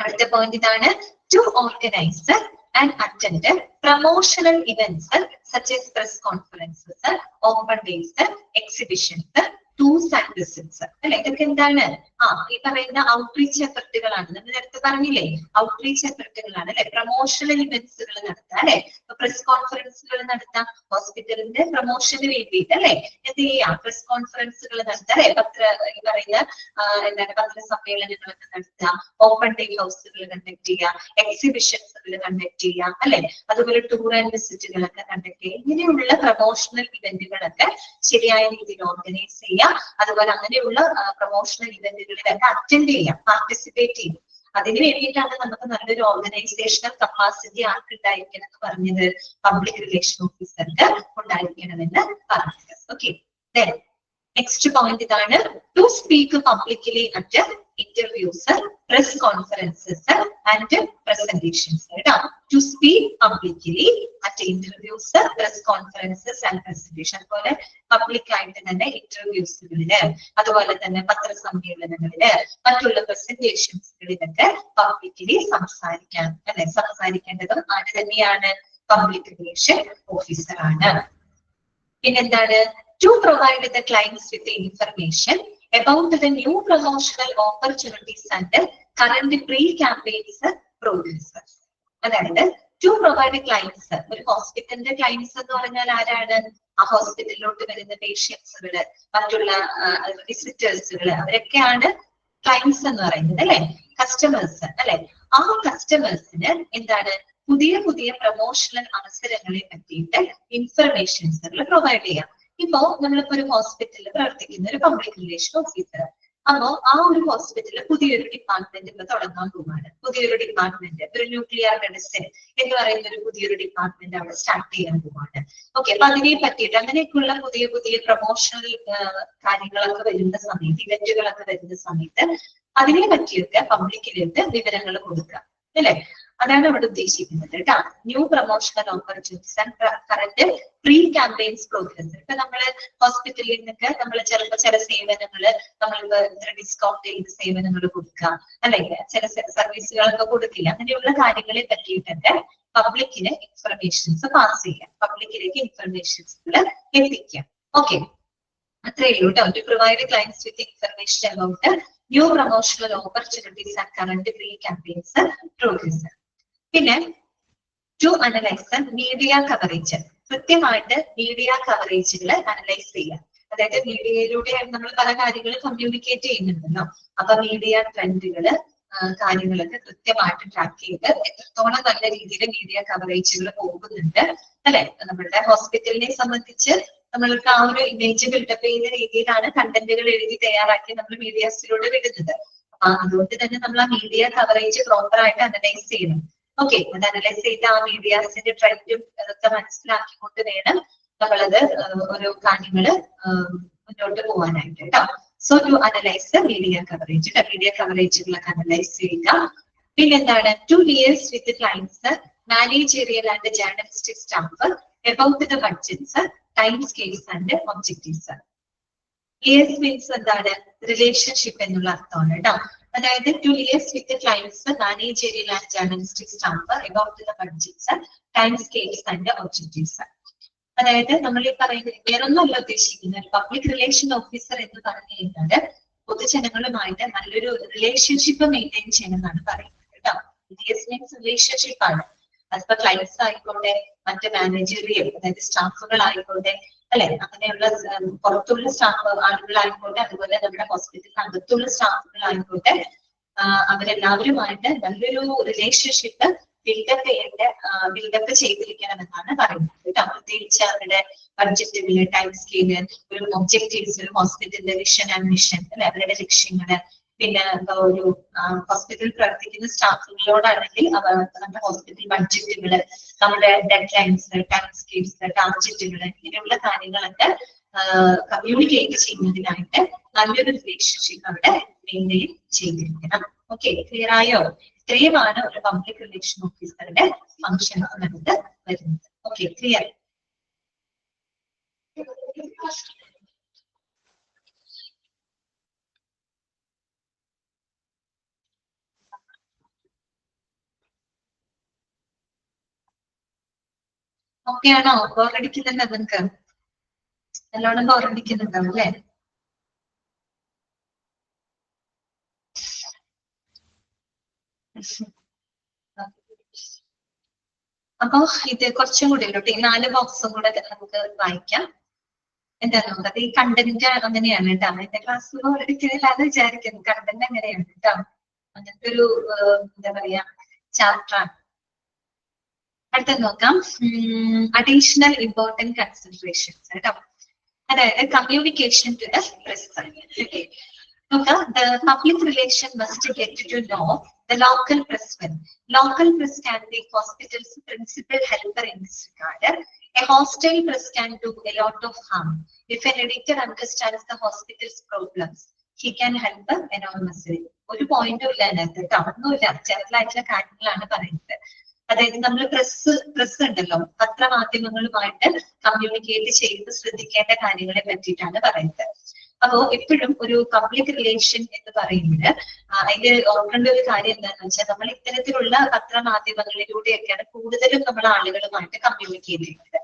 അടുത്ത പോയിന്റ് ഇതാണ്, to organise and attend promotional events such as press conferences, open days, exhibitions, tours and visits. അല്ലെ, ഇതൊക്കെ എന്താണ്? ഈ പറയുന്ന ഔട്ട്റീച്ച് എഫർട്ടുകളാണ്. നമ്മൾ നേരത്തെ പറഞ്ഞില്ലേ, ഔട്ട്റീച്ച് എഫർട്ടുകളാണ് അല്ലെ, പ്രൊമോഷണൽ ഇവന്റ്സുകൾ നടത്താം അല്ലെ, പ്രസ് കോൺഫറൻസുകൾ നടത്താം, ഹോസ്പിറ്റലിന്റെ പ്രൊമോഷന് വേണ്ടിയിട്ട് അല്ലെ, എന്ത് ചെയ്യാം, പ്രസ് കോൺഫറൻസുകൾ നടത്താം അല്ലെ, ഈ പറയുന്ന എന്താണ് പത്രസമ്മേളനങ്ങളൊക്കെ നടത്താം, ഓപ്പൺ ഡേ ഹൗസുകൾ കണ്ടക്ട് ചെയ്യാം, എക്സിബിഷൻസുകൾ കണ്ടക്ട് ചെയ്യാം അല്ലെ, അതുപോലെ ടൂർ ആൻഡ് വിസിറ്റുകളൊക്കെ കണ്ടക്ട് ചെയ്യാം. ഇങ്ങനെയുള്ള പ്രൊമോഷണൽ ഇവന്റുകളൊക്കെ ശരിയായ രീതിയിൽ ഓർഗനൈസ് ചെയ്യാം. അതുപോലെ അങ്ങനെയുള്ള പ്രൊമോഷണൽ ഇവന്റുകളിലൊക്കെ അറ്റൻഡ് ചെയ്യാം, പാർട്ടിസിപ്പേറ്റ് ചെയ്യും. അതിന് വേണ്ടിയിട്ടാണ് നമുക്ക് നല്ലൊരു ഓർഗനൈസേഷണൽ കപ്പാസിറ്റി ആർക്കുണ്ടായിരിക്കണം എന്ന് പറഞ്ഞത്, പബ്ലിക് റിലേഷൻ ഓഫീസർക്ക് ഉണ്ടായിരിക്കണമെന്ന് പറഞ്ഞത്. ഓക്കെ, നെക്സ്റ്റ് പോയിന്റ് ഇതാണ്, to speak publicly at interviews, press conferences and presentations. കേട്ടോ, to speak publicly at interviews, press conferences and presentation. അതുപോലെ പബ്ലിക് ആയിട്ട് തന്നെ ഇന്റർവ്യൂസുകളില്, അതുപോലെ തന്നെ പത്രസമ്മേളനങ്ങളില്, മറ്റുള്ള പ്രസന്റേഷൻസുകളിലൊക്കെ പബ്ലിക്കലി സംസാരിക്കാൻ അല്ലെ, സംസാരിക്കേണ്ടതും ആര് തന്നെയാണ്, പബ്ലിക് റിലേഷൻ ഓഫീസർ ആണ്. പിന്നെന്താണ്, to provide the clients with the information about the new promotional opportunities and current pre-campaigns progress. അതായത് ടു പ്രൊവൈഡ് ക്ലയൻസ്, ഒരു ഹോസ്പിറ്റലിന്റെ ക്ലയൻസ് എന്ന് പറഞ്ഞാൽ ആരാണ്, ആ ഹോസ്പിറ്റലിലോട്ട് വരുന്ന പേഷ്യൻസുകള്, മറ്റുള്ള വിസിറ്റേഴ്സുകള്, അവരൊക്കെയാണ് ക്ലയൻസ് എന്ന് പറയുന്നത് അല്ലെ, കസ്റ്റമേഴ്സ് അല്ലെ. ആ കസ്റ്റമേഴ്സിന് എന്താണ്, പുതിയ പുതിയ പ്രൊമോഷണൽ അവസരങ്ങളെ പറ്റിയിട്ട് ഇൻഫർമേഷൻസുകൾ പ്രൊവൈഡ് ചെയ്യാം. ഇപ്പോ നമ്മളിപ്പോ ഒരു ഹോസ്പിറ്റലിൽ പ്രവർത്തിക്കുന്ന ഒരു പബ്ലിക് റിലേഷൻ ഓഫീസർ, അപ്പോ ആ ഒരു ഹോസ്പിറ്റലിൽ പുതിയൊരു ഡിപ്പാർട്ട്മെന്റ് ഇപ്പൊ തുടങ്ങാൻ പോവാണ്. പുതിയൊരു ഡിപ്പാർട്ട്മെന്റ്, ഒരു ന്യൂക്ലിയർ മെഡിസിൻ എന്ന് പറയുന്ന ഒരു പുതിയൊരു ഡിപ്പാർട്ട്മെന്റ് അവിടെ സ്റ്റാർട്ട് ചെയ്യാൻ പോവാണ്. ഓക്കെ, അപ്പൊ അതിനെ പറ്റിയിട്ട് അങ്ങനെയൊക്കെയുള്ള പുതിയ പുതിയ പ്രൊമോഷണൽ കാര്യങ്ങളൊക്കെ വരുന്ന സമയത്ത്, ഇവന്റുകളൊക്കെ വരുന്ന സമയത്ത് അതിനെ പറ്റിയൊക്കെ പബ്ലിക്കിലേക്ക് വിവരങ്ങൾ കൊടുക്കുക അല്ലെ, അതാണ് അവിടെ ഉദ്ദേശിക്കുന്നത് കേട്ടോ. New promotional opportunities and current pre campaigns progress. ഇപ്പൊ നമ്മള് ഹോസ്പിറ്റലിൽ നിന്നൊക്കെ നമ്മൾ ചിലപ്പോൾ ചില സേവനങ്ങള് നമ്മളിപ്പോ ഡിസ്കൗണ്ട് ചെയ്ത് സേവനങ്ങൾ കൊടുക്കുക അല്ലെങ്കിൽ ചില സർവീസുകളൊക്കെ കൊടുക്കില്ല, അങ്ങനെയുള്ള കാര്യങ്ങളെ പറ്റിയിട്ടൊക്കെ പബ്ലിക്കിന് ഇൻഫർമേഷൻസ് പാസ് ചെയ്യാം, പബ്ലിക്കിലേക്ക് ഇൻഫർമേഷൻസുകൾ എത്തിക്കാം. ഓക്കെ, അത്രയേ ഉള്ളൂ കേട്ടോ. To provide clients with information about new promotional opportunities and current pre campaigns progress. പിന്നെ ടു അനലൈസ് മീഡിയ കവറേജ്, കൃത്യമായിട്ട് മീഡിയ കവറേജുകൾ അനലൈസ് ചെയ്യുക. അതായത് മീഡിയയിലൂടെ നമ്മൾ പല കാര്യങ്ങളും കമ്മ്യൂണിക്കേറ്റ് ചെയ്യുന്നുണ്ടല്ലോ, അപ്പൊ മീഡിയ ട്രെൻഡുകള് കാര്യങ്ങളൊക്കെ കൃത്യമായിട്ട് ട്രാക്ക് ചെയ്ത് എത്രത്തോളം നല്ല രീതിയിൽ മീഡിയ കവറേജുകൾ പോകുന്നുണ്ട് അല്ലെ. നമ്മളുടെ ഹോസ്പിറ്റലിനെ സംബന്ധിച്ച് നമ്മൾക്ക് ആ ഒരു ഇമേജ് ബിൽഡപ്പ് ചെയ്യുന്ന രീതിയിലാണ് കണ്ടന്റുകൾ എഴുതി തയ്യാറാക്കി നമ്മൾ മീഡിയാസിലൂടെ വിടുന്നത്. അതുകൊണ്ട് തന്നെ നമ്മൾ ആ മീഡിയ കവറേജ് പ്രോപ്പർ ആയിട്ട് അനലൈസ് ചെയ്യണം. ഓക്കെ, അത് അനലൈസ് ചെയ്ത് ആ മീഡിയാസിന്റെ ട്രെൻഡും അതൊക്കെ മനസ്സിലാക്കിക്കൊണ്ട് വേണം നമ്മളത് ഓരോ കാര്യങ്ങള് മുന്നോട്ട് പോകാനായിട്ട് കേട്ടോ. So to analyse media coverage, media കവറേജുകളൊക്കെ അനലൈസ് ചെയ്യുക. പിന്നെന്താണ്, to liaise with clients, managerial and journalistic staff about the budgets, time scales and objectives. Liaise means എന്താണ്, റിലേഷൻഷിപ്പ് എന്നുള്ള അർത്ഥമാണ് കേട്ടോ. അതായത് to liaise with clients, managerial and journalistic staff about the budgets, time scales and objectives. അതായത് നമ്മൾ ഈ പറയുന്നത് വേറൊന്നുമല്ല ഉദ്ദേശിക്കുന്നത്, ഒരു പബ്ലിക് റിലേഷൻ ഓഫീസർ എന്ന് പറഞ്ഞു കഴിഞ്ഞാൽ പൊതുജനങ്ങളുമായിട്ട് നല്ലൊരു റിലേഷൻഷിപ്പ് മെയിൻറ്റെയിൻ ചെയ്യണമെന്നാണ് പറയുന്നത് കേട്ടോ. ലിയേഴ്സ് മീൻസ് റിലേഷൻഷിപ്പ് ആണ്. അതിപ്പോ ക്ലയൻസ് ആയിക്കോട്ടെ, മറ്റ് മാനേജറിയൽ അതായത് സ്റ്റാഫുകൾ ആയിക്കോട്ടെ അല്ലെ, അങ്ങനെയുള്ള പുറത്തുള്ള സ്റ്റാഫ് ആളുകളായിക്കോട്ടെ, അതുപോലെ നമ്മുടെ ഹോസ്പിറ്റലിന് അകത്തുള്ള സ്റ്റാഫുകളായിക്കോട്ടെ, അവരെല്ലാവരുമായിട്ട് നല്ലൊരു റിലേഷൻഷിപ്പ് ബിൽഡപ്പ് ചെയ്തിരിക്കണമെന്നാണ് പറയുന്നത് കേട്ടോ. പ്രത്യേകിച്ച് അവരുടെ ബഡ്ജറ്റുകള്, ടൈം സ്കെയില്, ഒരു ഒബ്ജക്റ്റീവ്സ്, ഒരു ഹോസ്പിറ്റലിന്റെ വിഷൻ ആൻഡ് മിഷൻ അല്ലെ, അവരുടെ ലക്ഷ്യങ്ങള്, പിന്നെ ഒരു ഹോസ്പിറ്റലിൽ പ്രവർത്തിക്കുന്ന സ്റ്റാഫുകളോടാണെങ്കിൽ നമ്മുടെ ഹോസ്പിറ്റൽ ബഡ്ജറ്റുകള്, നമ്മുടെ ഡെഡ് ലൈൻസ്, ടൈം സ്കെയിൽസ്, ടാർജറ്റുകള്, ഇങ്ങനെയുള്ള കാര്യങ്ങളൊക്കെ കമ്മ്യൂണിക്കേറ്റ് ചെയ്യുന്നതിനായിട്ട് നല്ലൊരു റിലേഷൻഷിപ്പ് അവിടെ മെയിൻറ്റെയിൻ ചെയ്തിരിക്കണം. ഓക്കെ, ക്ലിയർ ആയോ? ഇത്രയുമാണ് ഒരു പബ്ലിക് റിലേഷൻ ഓഫീസറുടെ ഫംഗ്ഷൻസ് നമുക്ക് വരുന്നത്. Okay, clear? ഓക്കെയാണോ? ബോറടിക്കുന്നുണ്ടോ നിങ്ങൾക്ക്? നല്ലോണം ബോറടിക്കുന്നുണ്ടാവും അല്ലേ? അപ്പൊ ഇത് കുറച്ചും കൂടി ഉള്ളൂ. ഈ 4 ബോക്സും കൂടെ നമുക്ക് വായിക്കാം. എന്താണ് നോക്കുന്നത്? ഈ കണ്ടന്റ് അങ്ങനെയാണ് കേട്ടോ. എന്റെ ക്ലാസ് ബോറടിക്കുന്നില്ലാതെ വിചാരിക്കുന്നു. കണ്ടന്റ് അങ്ങനെയാണ് കേട്ടോ. അങ്ങനത്തെ ഒരു എന്താ പറയാ ചാപ്റ്റർ ആണ്. അടുത്ത നോക്കാം. അഡീഷണൽ ഇമ്പോർട്ടന്റ് കൺസിഡറേഷൻസ് കേട്ടോ. അതായത് communication to the press. The public relation must get to know the local press well. Local press can be hospital's principal helper in this regard. A hostile press can do a lot of harm. If an editor understands the hospital's problems, he can help enormously. ഒരു പോയിന്റും ഇല്ല അതിനകത്ത് കേട്ടോ. ഒന്നുമില്ല, ചെറുതായിട്ടുള്ള കാര്യങ്ങളാണ് പറയുന്നത്. അതായത് നമ്മൾ പ്രസ് ഉണ്ടല്ലോ, പത്രമാധ്യമങ്ങളുമായിട്ട് കമ്മ്യൂണിക്കേറ്റ് ചെയ്ത് ശ്രദ്ധിക്കേണ്ട കാര്യങ്ങളെ പറ്റിയിട്ടാണ് പറയുന്നത്. അപ്പോ എപ്പോഴും ഒരു പബ്ലിക് റിലേഷൻ എന്ന് പറയുന്നത് അതിന്റെ ഓർക്കേണ്ട ഒരു കാര്യം എന്താണെന്ന് വെച്ചാൽ നമ്മൾ ഇത്തരത്തിലുള്ള പത്രമാധ്യമങ്ങളിലൂടെയൊക്കെയാണ് കൂടുതലും നമ്മൾ ആളുകളുമായിട്ട് കമ്മ്യൂണിക്കേറ്റ് ചെയ്യുന്നത്.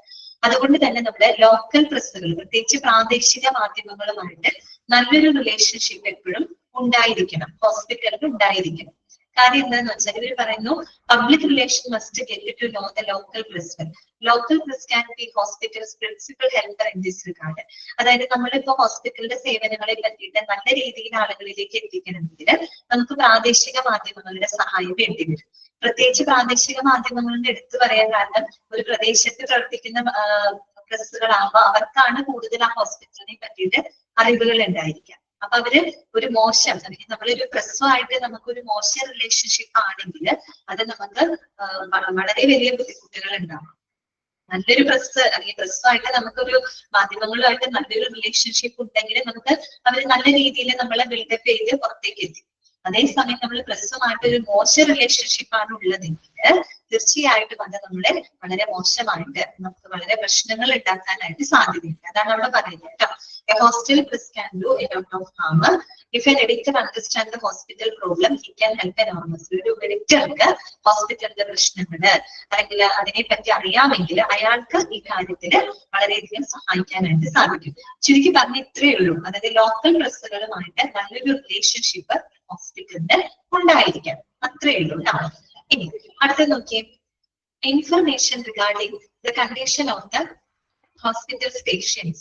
അതുകൊണ്ട് തന്നെ നമ്മുടെ ലോക്കൽ പ്രസ്സുകൾ, പ്രത്യേകിച്ച് പ്രാദേശിക മാധ്യമങ്ങളുമായിട്ട് നല്ലൊരു റിലേഷൻഷിപ്പ് എപ്പോഴും ഉണ്ടായിരിക്കണം, ഹോസ്പിറ്റലിൽ ഉണ്ടായിരിക്കണം. കാര്യം എന്താണെന്ന് വെച്ചാൽ ഇവർ പറയുന്നു public relation must get to know the local press well. Local press can be hospital's principal helper in this regard. അതായത് നമ്മളിപ്പോ ഹോസ്പിറ്റലിന്റെ സേവനങ്ങളെ പറ്റിയിട്ട് നല്ല രീതിയിൽ ആളുകളിലേക്ക് എത്തിക്കണമെങ്കിൽ നമുക്ക് പ്രാദേശിക മാധ്യമങ്ങളുടെ സഹായം വേണ്ടി വരും. പ്രത്യേകിച്ച് പ്രാദേശിക മാധ്യമങ്ങളുടെ എടുത്തു പറയാൻ കാരണം ഒരു പ്രദേശത്ത് പ്രവർത്തിക്കുന്ന പ്രസ്സുകളാകുമ്പോൾ അവർക്കാണ് കൂടുതൽ ആ ഹോസ്പിറ്റലിനെ പറ്റിയിട്ട് അറിവുകൾ ഉണ്ടായിരിക്കുക. അപ്പൊ അവര് ഒരു മോശം, നമ്മളൊരു പ്രസ്സുമായിട്ട് നമുക്കൊരു മോശം റിലേഷൻഷിപ്പ് ആണെങ്കിൽ അത് നമുക്ക് വളരെ വലിയ ബുദ്ധിമുട്ടുകൾ ഉണ്ടാവും. നല്ലൊരു പ്രസ് അല്ലെങ്കിൽ പ്രസ്സുമായിട്ട് നമുക്കൊരു മാധ്യമങ്ങളുമായിട്ട് നല്ലൊരു റിലേഷൻഷിപ്പ് ഉണ്ടെങ്കിൽ നമുക്ക് അവർ നല്ല രീതിയിൽ നമ്മളെ ബിൽഡപ്പ് ചെയ്ത് പുറത്തേക്ക് എത്തി. അതേസമയം നമ്മൾ പ്രസ്സുമായിട്ട് ഒരു മോശം റിലേഷൻഷിപ്പ് ആണ് ഉള്ളതെങ്കിൽ തീർച്ചയായിട്ടും അത് നമ്മളെ വളരെ മോശമായിട്ട് നമുക്ക് വളരെ പ്രശ്നങ്ങൾ ഉണ്ടാക്കാനായിട്ട് സാധ്യതയുണ്ട്. അതാണ് അവിടെ പറയുന്നത് കേട്ടോ. A hostile press can do a lot of harm. If an editor understands the hospital problem, he can help enormously. ഒരു എഡിറ്റർക്ക് ഹോസ്പിറ്റലിന്റെ പ്രശ്നങ്ങള് അല്ലെങ്കിൽ അതിനെപ്പറ്റി അറിയാമെങ്കിൽ അയാൾക്ക് ഈ കാര്യത്തിൽ വളരെയധികം സഹായിക്കാനായിട്ട് സാധിക്കും. ചുരുക്കി പറഞ്ഞ ഇത്രയേ ഉള്ളൂ. അതായത് ലോക്കൽ പ്രസ്സുകളുമായിട്ട് നല്ലൊരു റിലേഷൻഷിപ്പ് ഹോസ്പിറ്റലിന് ഉണ്ടായിരിക്കാം. അത്രയേ ഉള്ളൂ കേട്ടോ. ഇനി അടുത്ത നോക്കിയേ, information regarding the condition of the hospital's patients,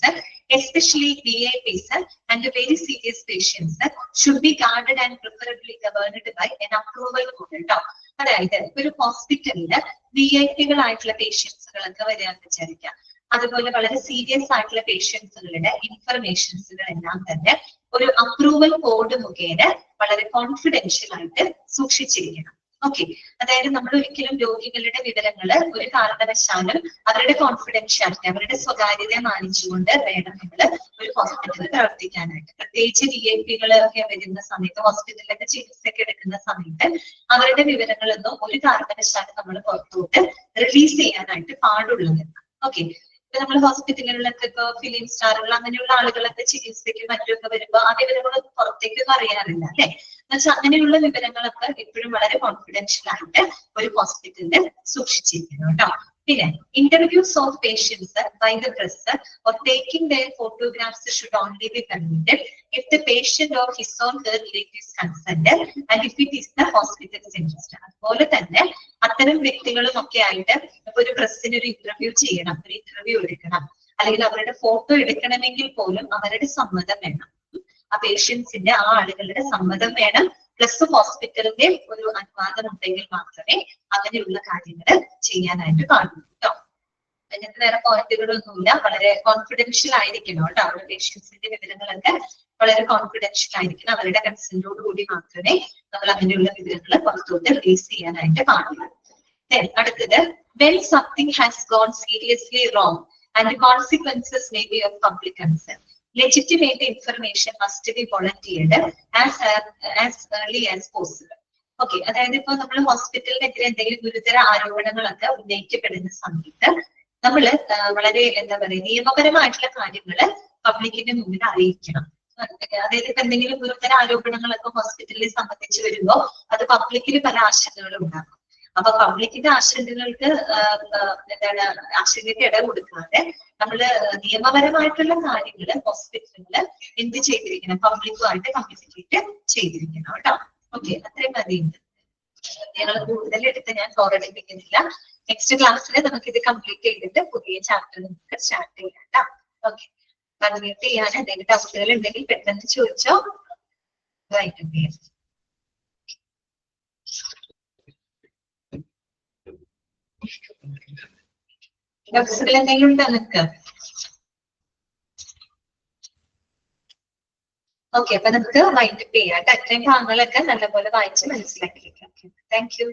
especially VIPs and very serious patients, should be guarded and preferably governed by an approval code. അതായത് ഒരു ഹോസ്പിറ്റലില് VIP-കളായിട്ടുള്ള പേഷ്യൻസുകളൊക്കെ വരികയെന്ന് വിചാരിക്കാം. അതുപോലെ വളരെ സീരിയസ് ആയിട്ടുള്ള പേഷ്യൻസുകളുടെ ഇൻഫർമേഷൻസുകളെല്ലാം തന്നെ ഒരു അപ്രൂവൽ കോഡ് മുഖേന വളരെ കോൺഫിഡൻഷ്യൽ ആയിട്ട് സൂക്ഷിച്ചിരിക്കണം. ഓക്കെ, അതായത് നമ്മൾ ഒരിക്കലും രോഗികളുടെ വിവരങ്ങൾ ഒരു കാരണവശാലും അവരുടെ കോൺഫിഡൻഷ്യാലിറ്റി, അവരുടെ സ്വകാര്യത മാനിച്ചുകൊണ്ട് വേണം നമ്മൾ ഒരു ഹോസ്പിറ്റലിൽ പ്രവർത്തിക്കാനായിട്ട്. പ്രത്യേകിച്ച് VIP-കളൊക്കെ വരുന്ന സമയത്ത്, ഹോസ്പിറ്റലിലൊക്കെ ചികിത്സയൊക്കെ എടുക്കുന്ന സമയത്ത് അവരുടെ വിവരങ്ങളൊന്നും ഒരു കാരണവശാലും നമ്മൾ പുറത്തോട്ട് റിലീസ് ചെയ്യാനായിട്ട് പാടുള്ളതല്ല. ഓക്കെ, ഇപ്പൊ നമ്മൾ ഹോസ്പിറ്റലുകളിലൊക്കെ ഇപ്പൊ ഫിലിം സ്റ്റാറുകൾ അങ്ങനെയുള്ള ആളുകളൊക്കെ ചികിത്സയ്ക്ക് മറ്റുമൊക്കെ വരുമ്പോൾ ആ വിവരങ്ങളൊന്നും പുറത്തേക്കൊന്നും അറിയാറില്ല അല്ലെ. എന്നുവെച്ചാൽ അങ്ങനെയുള്ള വിവരങ്ങളൊക്കെ എപ്പോഴും വളരെ കോൺഫിഡൻഷ്യൽ ആയിട്ട് ഒരു ഹോസ്പിറ്റലിൽ സൂക്ഷിച്ചിരിക്കുന്നു കേട്ടോ. പിന്നെ interviews of patients by the press or taking their photographs should only be permitted if the patient or his or her relatives consent and if it is the hospital's interest. അതുപോലെ തന്നെ അത്തരം വ്യക്തികളും ഒക്കെ ആയിട്ട് ഇപ്പൊ ഒരു പ്രസ്സിന് ഒരു ഇന്റർവ്യൂ ചെയ്യണം, ഒരു ഇന്റർവ്യൂ എടുക്കണം, അല്ലെങ്കിൽ അവരുടെ ഫോട്ടോ എടുക്കണമെങ്കിൽ പോലും അവരുടെ സമ്മതം വേണം. ആ പേഷ്യൻസിന്റെ, ആ ആളുകളുടെ സമ്മതം വേണം. പ്ലസ് ഹോസ്പിറ്റലിന്റെ ഒരു അനുവാദം ഉണ്ടെങ്കിൽ മാത്രമേ അങ്ങനെയുള്ള കാര്യങ്ങൾ ചെയ്യാനായിട്ട് പാടുള്ളൂ കേട്ടോ. അതിനകത്ത് വേറെ പോയിന്റുകളൊന്നുമില്ല. വളരെ കോൺഫിഡൻഷ്യൽ ആയിരിക്കണം കേട്ടോ. അവരുടെ പേഷ്യൻസിന്റെ വിവരങ്ങളൊക്കെ വളരെ കോൺഫിഡൻഷ്യൽ ആയിരിക്കണം. അവരുടെ കൺസെന്റോട് കൂടി മാത്രമേ നമ്മൾ അങ്ങനെയുള്ള വിവരങ്ങൾ പുറത്തോട്ട് റിലീസ് ചെയ്യാനായിട്ട് പാടുള്ളൂ. അടുത്തത്, when something has gone seriously wrong and the consequences may be of public concern, legitimate information must be volunteered as early as possible. Okay, അതായത് ഇപ്പൊ നമ്മൾ ഹോസ്പിറ്റലിനെതിരെ എന്തെങ്കിലും ഗുരുതര ആരോപണങ്ങളൊക്കെ ഉന്നയിക്കപ്പെടുന്ന സമയത്ത് നമ്മള് വളരെ എന്താ പറയുക, നിയമപരമായിട്ടുള്ള കാര്യങ്ങള് പബ്ലിക്കിന്റെ മുന്നിൽ അറിയിക്കണം. അതായത് ഇപ്പൊ എന്തെങ്കിലും ഗുരുതര ആരോപണങ്ങളൊക്കെ ഹോസ്പിറ്റലിനെ സംബന്ധിച്ച് വരുമ്പോൾ അത് പബ്ലിക്കിന് പല ആശങ്കകളും ഉണ്ടാകും. അപ്പൊ പബ്ലിക്കിന്റെ ആശങ്കകൾക്ക് എന്താണ് ആശങ്കയ്ക്ക് ഇട കൊടുക്കാതെ നമ്മള് നിയമപരമായിട്ടുള്ള കാര്യങ്ങള് ഹോസ്പിറ്റലുകള് എന്ത് ചെയ്തിരിക്കണം, പബ്ലിക്കുമായിട്ട് കമ്മ്യൂണിക്കേറ്റ് ചെയ്തിരിക്കണം കേട്ടോ. ഓക്കെ, അത്രയും മതിയുണ്ട്. ഞങ്ങൾ കൂടുതൽ എടുത്ത് ഞാൻ ഫോർവേഡിപ്പിക്കുന്നില്ല. നെക്സ്റ്റ് ക്ലാസ്സിൽ നമുക്ക് ഇത് കംപ്ലീറ്റ് ചെയ്തിട്ട് പുതിയ ചാപ്റ്റർ നമുക്ക് സ്റ്റാർട്ട് ചെയ്യാം കേട്ടോ. ഓക്കെ, കമ്മ്യൂട്ട് ചെയ്യാൻ എന്തെങ്കിലും ഡൗട്ടുകൾ ഉണ്ടെങ്കിൽ പെട്ടെന്ന് ചോദിച്ചോ. ഡൗട്ട്സുകൾ എന്തെങ്കിലും ഉണ്ടോ നിങ്ങൾക്ക്? ഓക്കെ, അപ്പൊ നമുക്ക് വൈൻഡപ്പ് ചെയ്യാം. അത്രയും ഭാഗങ്ങളൊക്കെ നല്ലപോലെ വായിച്ച് മനസ്സിലാക്കി വെക്കാം. Thank you.